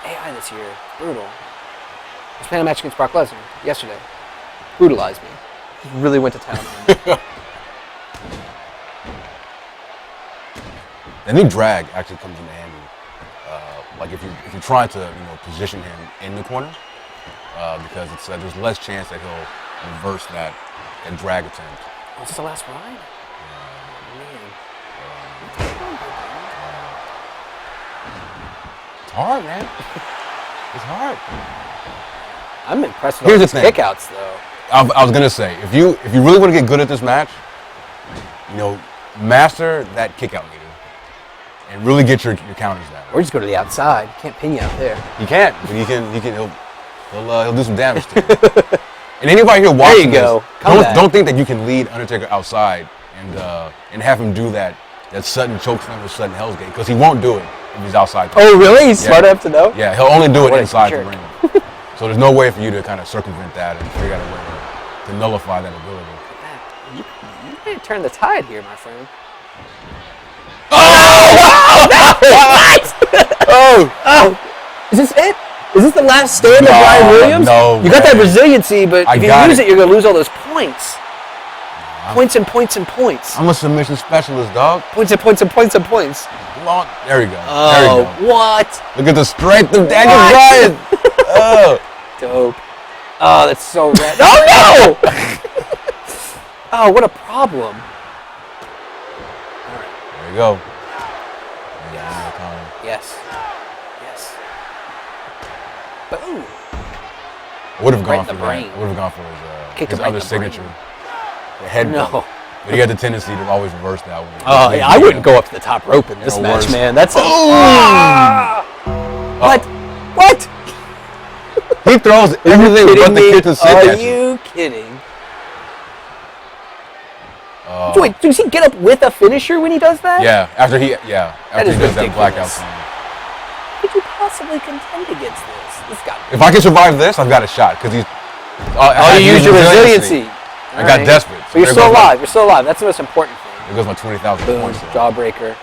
Speaker 1: AI this year, brutal. I was playing a match against Brock Lesnar yesterday. Brutalized me. He really went to town on me.
Speaker 2: The new drag actually comes in handy. Like if you're trying to position him in the corner, because it's there's less chance that he'll reverse that drag attempt.
Speaker 1: Oh, is this the last ride? Man.
Speaker 2: It's hard, man. It's hard.
Speaker 1: I'm impressed with all these kickouts, though.
Speaker 2: I was gonna say, if you really want to get good at this match, master that kick out meter and really get your counters down.
Speaker 1: Or just go to the outside. You can't pin you out there.
Speaker 2: He can't, but he'll do some damage to you. And anybody here watching this, don't think that you can lead Undertaker outside and have him do that sudden choke slam or sudden Hell's Gate, because he won't do it if he's outside.
Speaker 1: Oh, really? He's smart enough to know?
Speaker 2: Yeah, he'll only do it inside the ring. So there's no way for you to kind of circumvent that and figure out a way to nullify that ability.
Speaker 1: You may turn the tide here, my friend.
Speaker 2: Oh!
Speaker 1: What? Oh! Is this it? Is this the last stand of Bryan Williams?
Speaker 2: No.
Speaker 1: You got that resiliency, but if you lose it, you're going to lose all those points. Points and points and points.
Speaker 2: I'm a submission specialist, dog.
Speaker 1: Points and points and points and points.
Speaker 2: Come on. There we go.
Speaker 1: Oh,
Speaker 2: there we go.
Speaker 1: what?
Speaker 2: Look at the strength of Daniel Bryan.
Speaker 1: Dope. Oh, that's so rad. Oh, no! Oh, what a problem. All right.
Speaker 2: There you go.
Speaker 1: Yes. Yes. Boom.
Speaker 2: I would have
Speaker 1: Right
Speaker 2: gone
Speaker 1: in
Speaker 2: for
Speaker 1: the
Speaker 2: that.
Speaker 1: brain.
Speaker 2: I would have gone for
Speaker 1: Kick
Speaker 2: his
Speaker 1: him right
Speaker 2: other
Speaker 1: in the brain.
Speaker 2: signature. The head
Speaker 1: No.
Speaker 2: bump. But he had the tendency to always reverse that one.
Speaker 1: Oh, yeah, I wouldn't go up to the top rope in this match,
Speaker 2: worse.
Speaker 1: man. That's What?
Speaker 2: He throws everything but the kick to sit
Speaker 1: Are
Speaker 2: at
Speaker 1: you kidding? Wait, does he get up with a finisher when he does that?
Speaker 2: Yeah, after he
Speaker 1: is
Speaker 2: does that blackout
Speaker 1: ridiculous.
Speaker 2: time.
Speaker 1: Could you possibly contend against this? This got.
Speaker 2: If I can survive this, I've got a shot because he's.
Speaker 1: Oh, you used your resiliency.
Speaker 2: I got desperate.
Speaker 1: But you're still alive. You're still alive. That's the most important thing.
Speaker 2: There goes my 20,000
Speaker 1: Boom.
Speaker 2: points.
Speaker 1: Jawbreaker.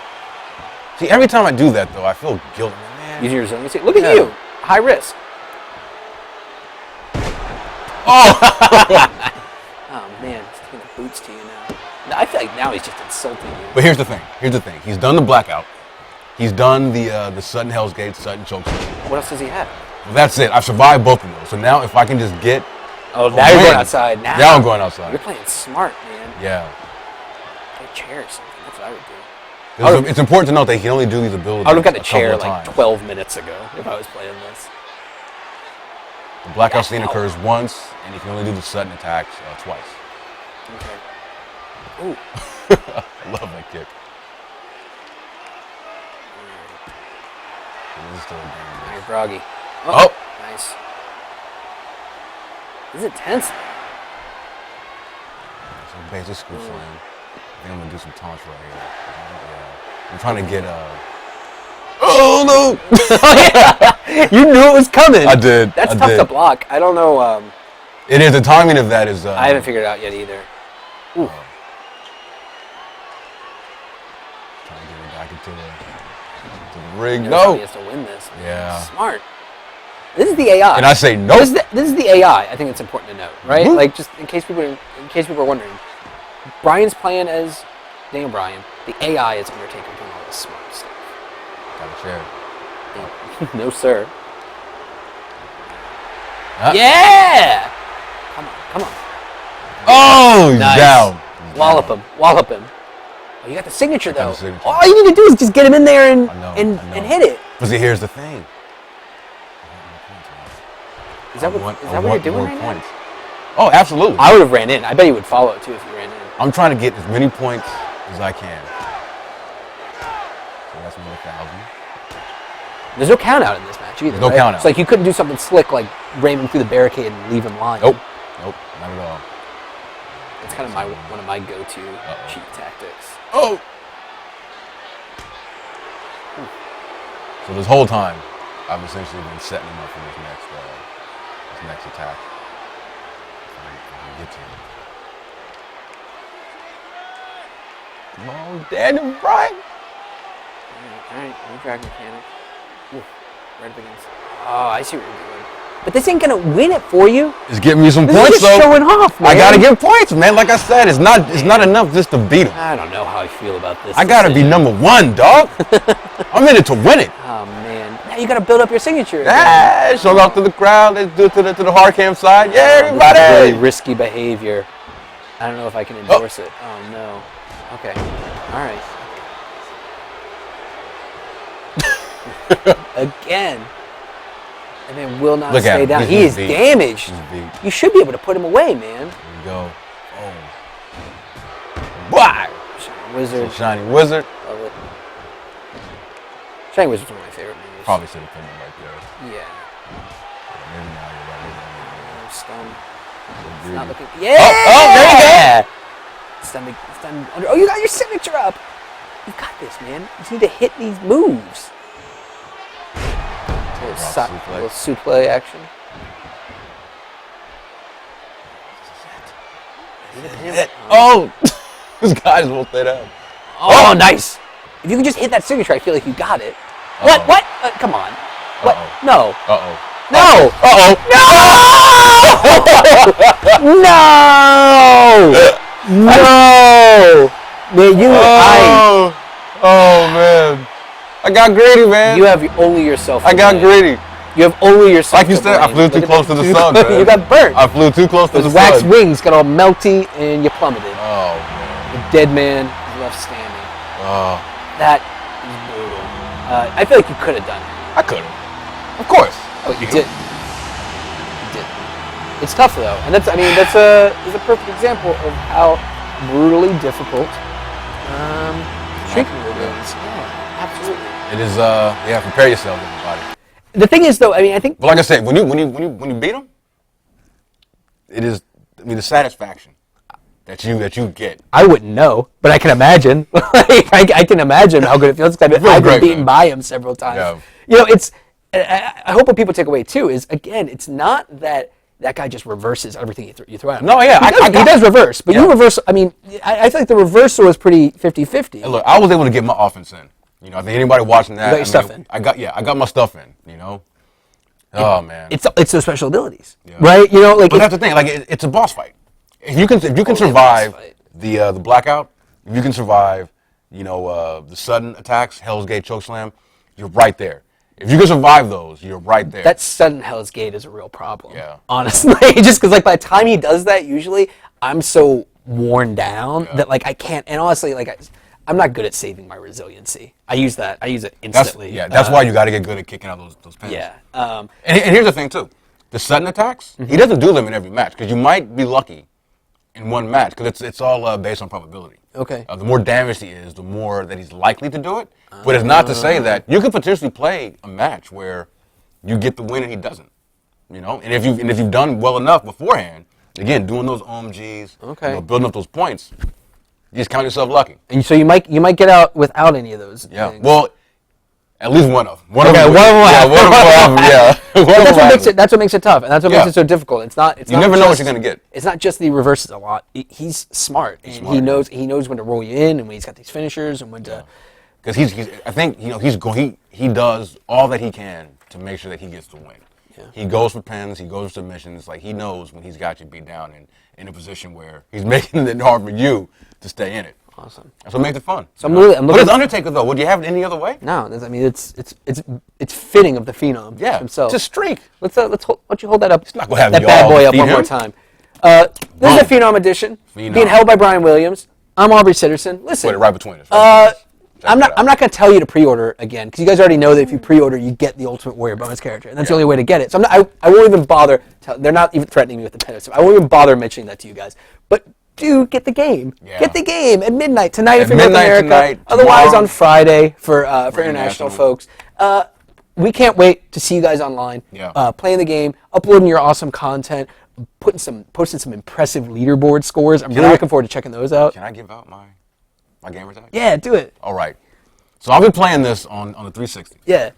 Speaker 2: See, every time I do that though, I feel guilty. Man.
Speaker 1: Using your resiliency. Look at you. High risk.
Speaker 2: Oh!
Speaker 1: Oh man, he's taking the boots to you now. No, I feel like now he's just insulting you.
Speaker 2: But here's the thing. He's done the blackout. He's done the sudden Hell's Gate, sudden choke.
Speaker 1: What else does he have?
Speaker 2: Well, that's it. I've survived both of those. So now if I can just get.
Speaker 1: Oh, now you're going outside.
Speaker 2: Now I'm going outside.
Speaker 1: You're playing smart, man.
Speaker 2: Yeah.
Speaker 1: Get a chair or something. That's what I would do.
Speaker 2: It's important to note that he can only do these abilities.
Speaker 1: I would have got a chair
Speaker 2: couple of
Speaker 1: like
Speaker 2: times.
Speaker 1: 12 minutes ago if I was playing this.
Speaker 2: The blackout scene occurs once, and he can only do the sudden attacks twice.
Speaker 1: Okay. Ooh.
Speaker 2: I love that kick. This is still a game.
Speaker 1: You're groggy.
Speaker 2: Oh!
Speaker 1: Nice. This is intense.
Speaker 2: So basic scoop slam. I think I'm gonna do some taunts right here. Yeah. I'm trying to get Oh no!
Speaker 1: You knew it was coming.
Speaker 2: I did.
Speaker 1: That's tough to block. I don't know.
Speaker 2: It is. The timing of that is.
Speaker 1: I haven't figured it out yet either. Ooh.
Speaker 2: Trying to get it back into the ring.
Speaker 1: No. He has to win this. Man.
Speaker 2: Yeah.
Speaker 1: Smart. This is the AI.
Speaker 2: And I say no.
Speaker 1: This is the AI. I think it's important to note, right?
Speaker 2: Mm-hmm.
Speaker 1: Like just in case people are wondering, Bryan's playing as Daniel Bryan. The AI is Undertaker doing all this smart stuff.
Speaker 2: Got a chair.
Speaker 1: No, sir.
Speaker 2: Yeah!
Speaker 1: Come on.
Speaker 2: Oh,
Speaker 1: Nice.
Speaker 2: down.
Speaker 1: Wallop him. Oh, you got the signature though.
Speaker 2: the signature.
Speaker 1: All you need to do is just get him in there and
Speaker 2: I know.
Speaker 1: and hit it.
Speaker 2: But see, here's the thing.
Speaker 1: Is that what you're doing right now?
Speaker 2: Oh, absolutely.
Speaker 1: I would have ran in. I bet he would follow it too if you ran in.
Speaker 2: I'm trying to get as many points as I can. So that's another 1,000.
Speaker 1: There's no count out in this match either.
Speaker 2: No
Speaker 1: right?
Speaker 2: count out.
Speaker 1: It's like you couldn't do something slick like ram him through the barricade and leave him lying.
Speaker 2: Nope, not at all.
Speaker 1: It's kind of one of my go-to cheat tactics.
Speaker 2: Oh! So this whole time, I've essentially been setting him up for this next attack. If I can get to him. Come on, Daniel Bryan!
Speaker 1: All right, new dragon mechanic. Ooh, right up against. Oh, I see what you're doing. But this ain't gonna win it for you.
Speaker 2: It's getting me some
Speaker 1: This
Speaker 2: points,
Speaker 1: is just
Speaker 2: though.
Speaker 1: showing off, man.
Speaker 2: I gotta get points, man. Like I said, it's not enough just to beat him.
Speaker 1: I don't know how I feel about this.
Speaker 2: I gotta be number one, dog. I'm in it to win it.
Speaker 1: Oh man, now you gotta build up your signature.
Speaker 2: Ah, show off to the crowd. Let's do it to the hard cam side. Yeah,
Speaker 1: This is
Speaker 2: everybody.
Speaker 1: really risky behavior. I don't know if I can endorse it. Oh no. Okay. All right. Again. And then will not
Speaker 2: Look at
Speaker 1: stay
Speaker 2: him.
Speaker 1: down.
Speaker 2: He's
Speaker 1: He is
Speaker 2: beat.
Speaker 1: damaged.
Speaker 2: He's beat.
Speaker 1: You should be able to put him away, man.
Speaker 2: Here we go. Oh. Why?
Speaker 1: Shining Wizard.
Speaker 2: Shiny Wizard.
Speaker 1: Love it. Shining Wizard's one of my favorite moves.
Speaker 2: Probably should have put him right there.
Speaker 1: Yeah.
Speaker 2: Maybe now you're right.
Speaker 1: Stun. It's
Speaker 2: Maybe.
Speaker 1: not looking. Yeah!
Speaker 2: Oh, there you go.
Speaker 1: Stun under. Oh, you got your signature up. You got this, man. You just need to hit these moves. Little suplex action.
Speaker 2: Oh! This guy just won't stay down.
Speaker 1: Oh, nice. If you can just hit that signature, I feel like you got it. What? What? Come on. What? No.
Speaker 2: Uh-oh.
Speaker 1: No.
Speaker 2: Uh-oh.
Speaker 1: No! No! Man,
Speaker 2: Oh, man. I got greedy, man.
Speaker 1: You have only yourself.
Speaker 2: I got greedy.
Speaker 1: You have only yourself.
Speaker 2: Like you said, I flew too close to the sun, man.
Speaker 1: You got burnt.
Speaker 2: I flew too close to the
Speaker 1: Those
Speaker 2: sun.
Speaker 1: wax wings got all melty and you plummeted.
Speaker 2: Oh, man.
Speaker 1: The dead man is left standing.
Speaker 2: Oh.
Speaker 1: That is brutal. I feel like you could have done it.
Speaker 2: I could have. Of course.
Speaker 1: Oh, you did. You did. It's tough though, and that's a perfect example of how brutally difficult streaking really is. Yeah, absolutely.
Speaker 2: It is. Prepare yourself, everybody.
Speaker 1: The thing is, though, I mean, I think.
Speaker 2: But like I said, when you beat them, it is. I mean, the satisfaction that you get.
Speaker 1: I wouldn't know, but I can imagine. I can imagine how good it feels. I've been beaten by him several times.
Speaker 2: Yeah.
Speaker 1: You know, it's. I hope what people take away too is, again, it's not that guy just reverses everything you throw at him.
Speaker 2: No, yeah,
Speaker 1: he does reverse, but you reverse. I mean, I feel like the reversal was pretty 50-50.
Speaker 2: Look, I was able to get my offense in. You know, I think anybody watching that,
Speaker 1: You got your stuff in.
Speaker 2: I got my stuff in. You know. Oh man.
Speaker 1: It's those special abilities, right? You know, like.
Speaker 2: But that's the thing. Like, it's a boss fight. If you can survive the blackout, if you can survive, you know, the sudden attacks, Hell's Gate chokeslam, you're right there. If you can survive those, you're right there.
Speaker 1: That sudden Hell's Gate is a real problem.
Speaker 2: Yeah.
Speaker 1: Honestly, just because like by the time he does that, usually I'm so worn down that like I can't. And honestly, like I'm not good at saving my resiliency. I use it instantly.
Speaker 2: That's why you got to get good at kicking out those pins.
Speaker 1: Yeah.
Speaker 2: And here's the thing too, the sudden attacks, he doesn't do them in every match because you might be lucky in one match because it's all based on probability.
Speaker 1: Okay.
Speaker 2: The more damaged he is, the more that he's likely to do it. But it's not to say that you could potentially play a match where you get the win and he doesn't. You know, and if you've done well enough beforehand, again, doing those OMGs, building up those points, you just count yourself lucky.
Speaker 1: And so you might get out without any of those.
Speaker 2: Yeah.
Speaker 1: Things.
Speaker 2: Well, at least one of them.
Speaker 1: One of them.
Speaker 2: Yeah.
Speaker 1: That's what makes it tough, and that's what makes it so difficult. You
Speaker 2: never know what you're gonna get.
Speaker 1: It's not just that he reverses a lot. He's smart, and he knows when to roll you in, and when he's got these finishers, and when to.
Speaker 2: Because I think he does all that he can to make sure that he gets the win. Yeah. He goes for pins, he goes for submissions. Like he knows when he's got you beat down and in a position where he's making it hard for you to stay in it.
Speaker 1: Awesome.
Speaker 2: That's what makes it fun.
Speaker 1: So I'm looking.
Speaker 2: But it's Undertaker though. Would you have it any other way?
Speaker 1: No, I mean it's fitting of the Phenom himself.
Speaker 2: It's a streak.
Speaker 1: Why don't you hold that up?
Speaker 2: It's not gonna have
Speaker 1: that bad boy up one more time. This is a Phenom edition, being held by Bryan Williams. I'm Aubrey Sitterson. Listen,
Speaker 2: put it right between us.
Speaker 1: I'm not going to tell you to pre-order again because you guys already know that if you pre-order, you get the Ultimate Warrior bonus character, and that's the only way to get it. So I won't even bother. They're not even threatening me with the penalty. So I won't even bother mentioning that to you guys. But do get the game. Yeah. Get the game at midnight tonight if you're in North America.
Speaker 2: Tonight,
Speaker 1: otherwise
Speaker 2: tomorrow.
Speaker 1: On Friday for international folks. We can't wait to see you guys online, playing the game, uploading your awesome content, posting some impressive leaderboard scores. I'm really looking forward to checking those out.
Speaker 2: Can I give out my gamer tag?
Speaker 1: Yeah, do it.
Speaker 2: All right. So I'll be playing this on the 360.
Speaker 1: Yeah.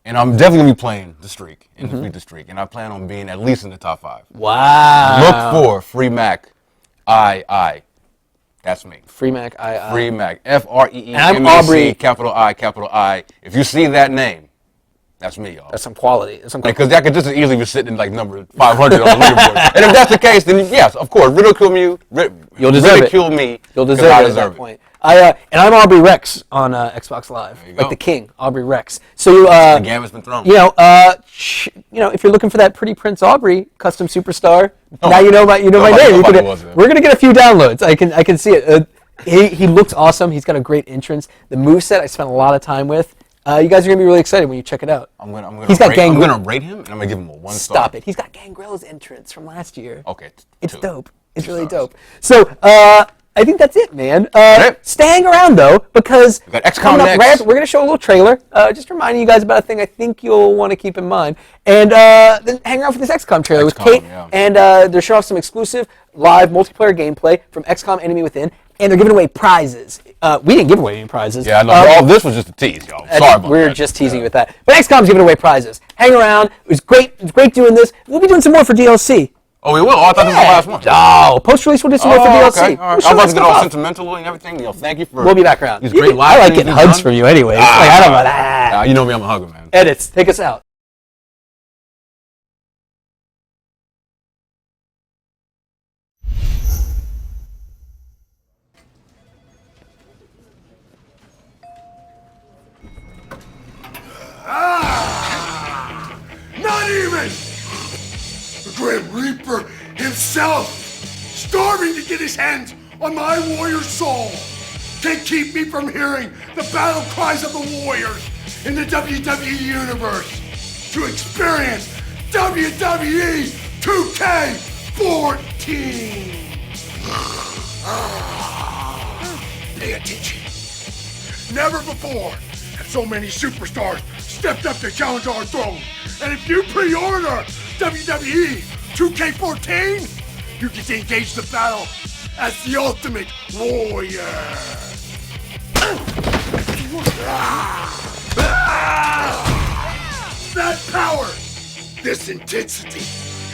Speaker 2: And I'm definitely going to be playing the streak, the streak. And I plan on being at least in the top 5.
Speaker 1: Wow.
Speaker 2: Look for Free Mac II. That's me.
Speaker 1: Free Mac II.
Speaker 2: Free Mac. FREEMAC.
Speaker 1: I'm Aubrey.
Speaker 2: Capital I. If you see that name, that's me, y'all.
Speaker 1: That's some quality.
Speaker 2: Because that could just as easily be sitting like number 500 on the leaderboard. And if that's the case, then yes, of course, ridicule me.
Speaker 1: You'll deserve
Speaker 2: ridicule
Speaker 1: it.
Speaker 2: me.
Speaker 1: You'll deserve it at that point. And I'm Aubrey Rex on Xbox Live, like the king, Aubrey Rex. So
Speaker 2: the gamut's been thrown.
Speaker 1: If you're looking for that pretty Prince Aubrey custom superstar, now you know my name. We're gonna get a few downloads. I can see it. He looks awesome. He's got a great entrance. The moveset I spent a lot of time with. You guys are gonna be really excited when you check it out.
Speaker 2: I'm gonna rate him, and I'm gonna give him a 1 star.
Speaker 1: Stop it. He's got Gangrella's entrance from last year.
Speaker 2: Okay,
Speaker 1: it's dope. It's really dope. So I think that's it, man. Stay hang around though, because
Speaker 2: we got XCOM next.
Speaker 1: We're gonna show a little trailer, just reminding you guys about a thing I think you'll want to keep in mind, and then hang around for this XCOM trailer with Kate, and they're showing off some exclusive live multiplayer gameplay from XCOM Enemy Within. And they're giving away prizes. We didn't give away any prizes.
Speaker 2: Yeah, no, all this was just a tease, y'all. Sorry about that.
Speaker 1: We're just teasing you with that. But XCOM's giving away prizes. Hang around. It was great. It was great doing this. We'll be doing some more for DLC.
Speaker 2: Oh, we will? Oh, I thought this was the last one.
Speaker 1: Oh, post-release we'll do some more for DLC.
Speaker 2: Okay. All right. I'm about to get all sentimental and everything. Thank you for
Speaker 1: We'll be back around.
Speaker 2: These great live
Speaker 1: I like getting hugs from you anyways. I don't know that.
Speaker 2: You know me, I'm a hugger, man.
Speaker 1: Edits. Take us out.
Speaker 3: Reaper himself, starving to get his hands on my warrior soul, can't keep me from hearing the battle cries of the warriors in the WWE Universe to experience WWE 2K14. Pay attention. Never before have so many superstars stepped up to challenge our throne. And if you pre-order WWE 2K14, you get to engage the battle as the ultimate warrior. That power, this intensity,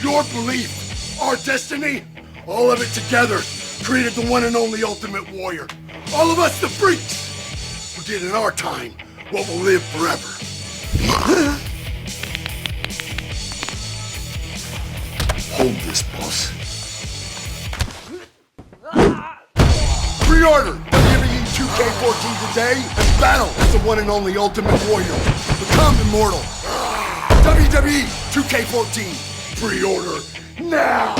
Speaker 3: your belief, our destiny, all of it together created the one and only ultimate warrior. All of us the freaks who did in our time what will live forever. Hold this, boss. Pre-order WWE 2K14 today and battle as the one and only ultimate warrior. Become immortal. WWE 2K14. Pre-order now.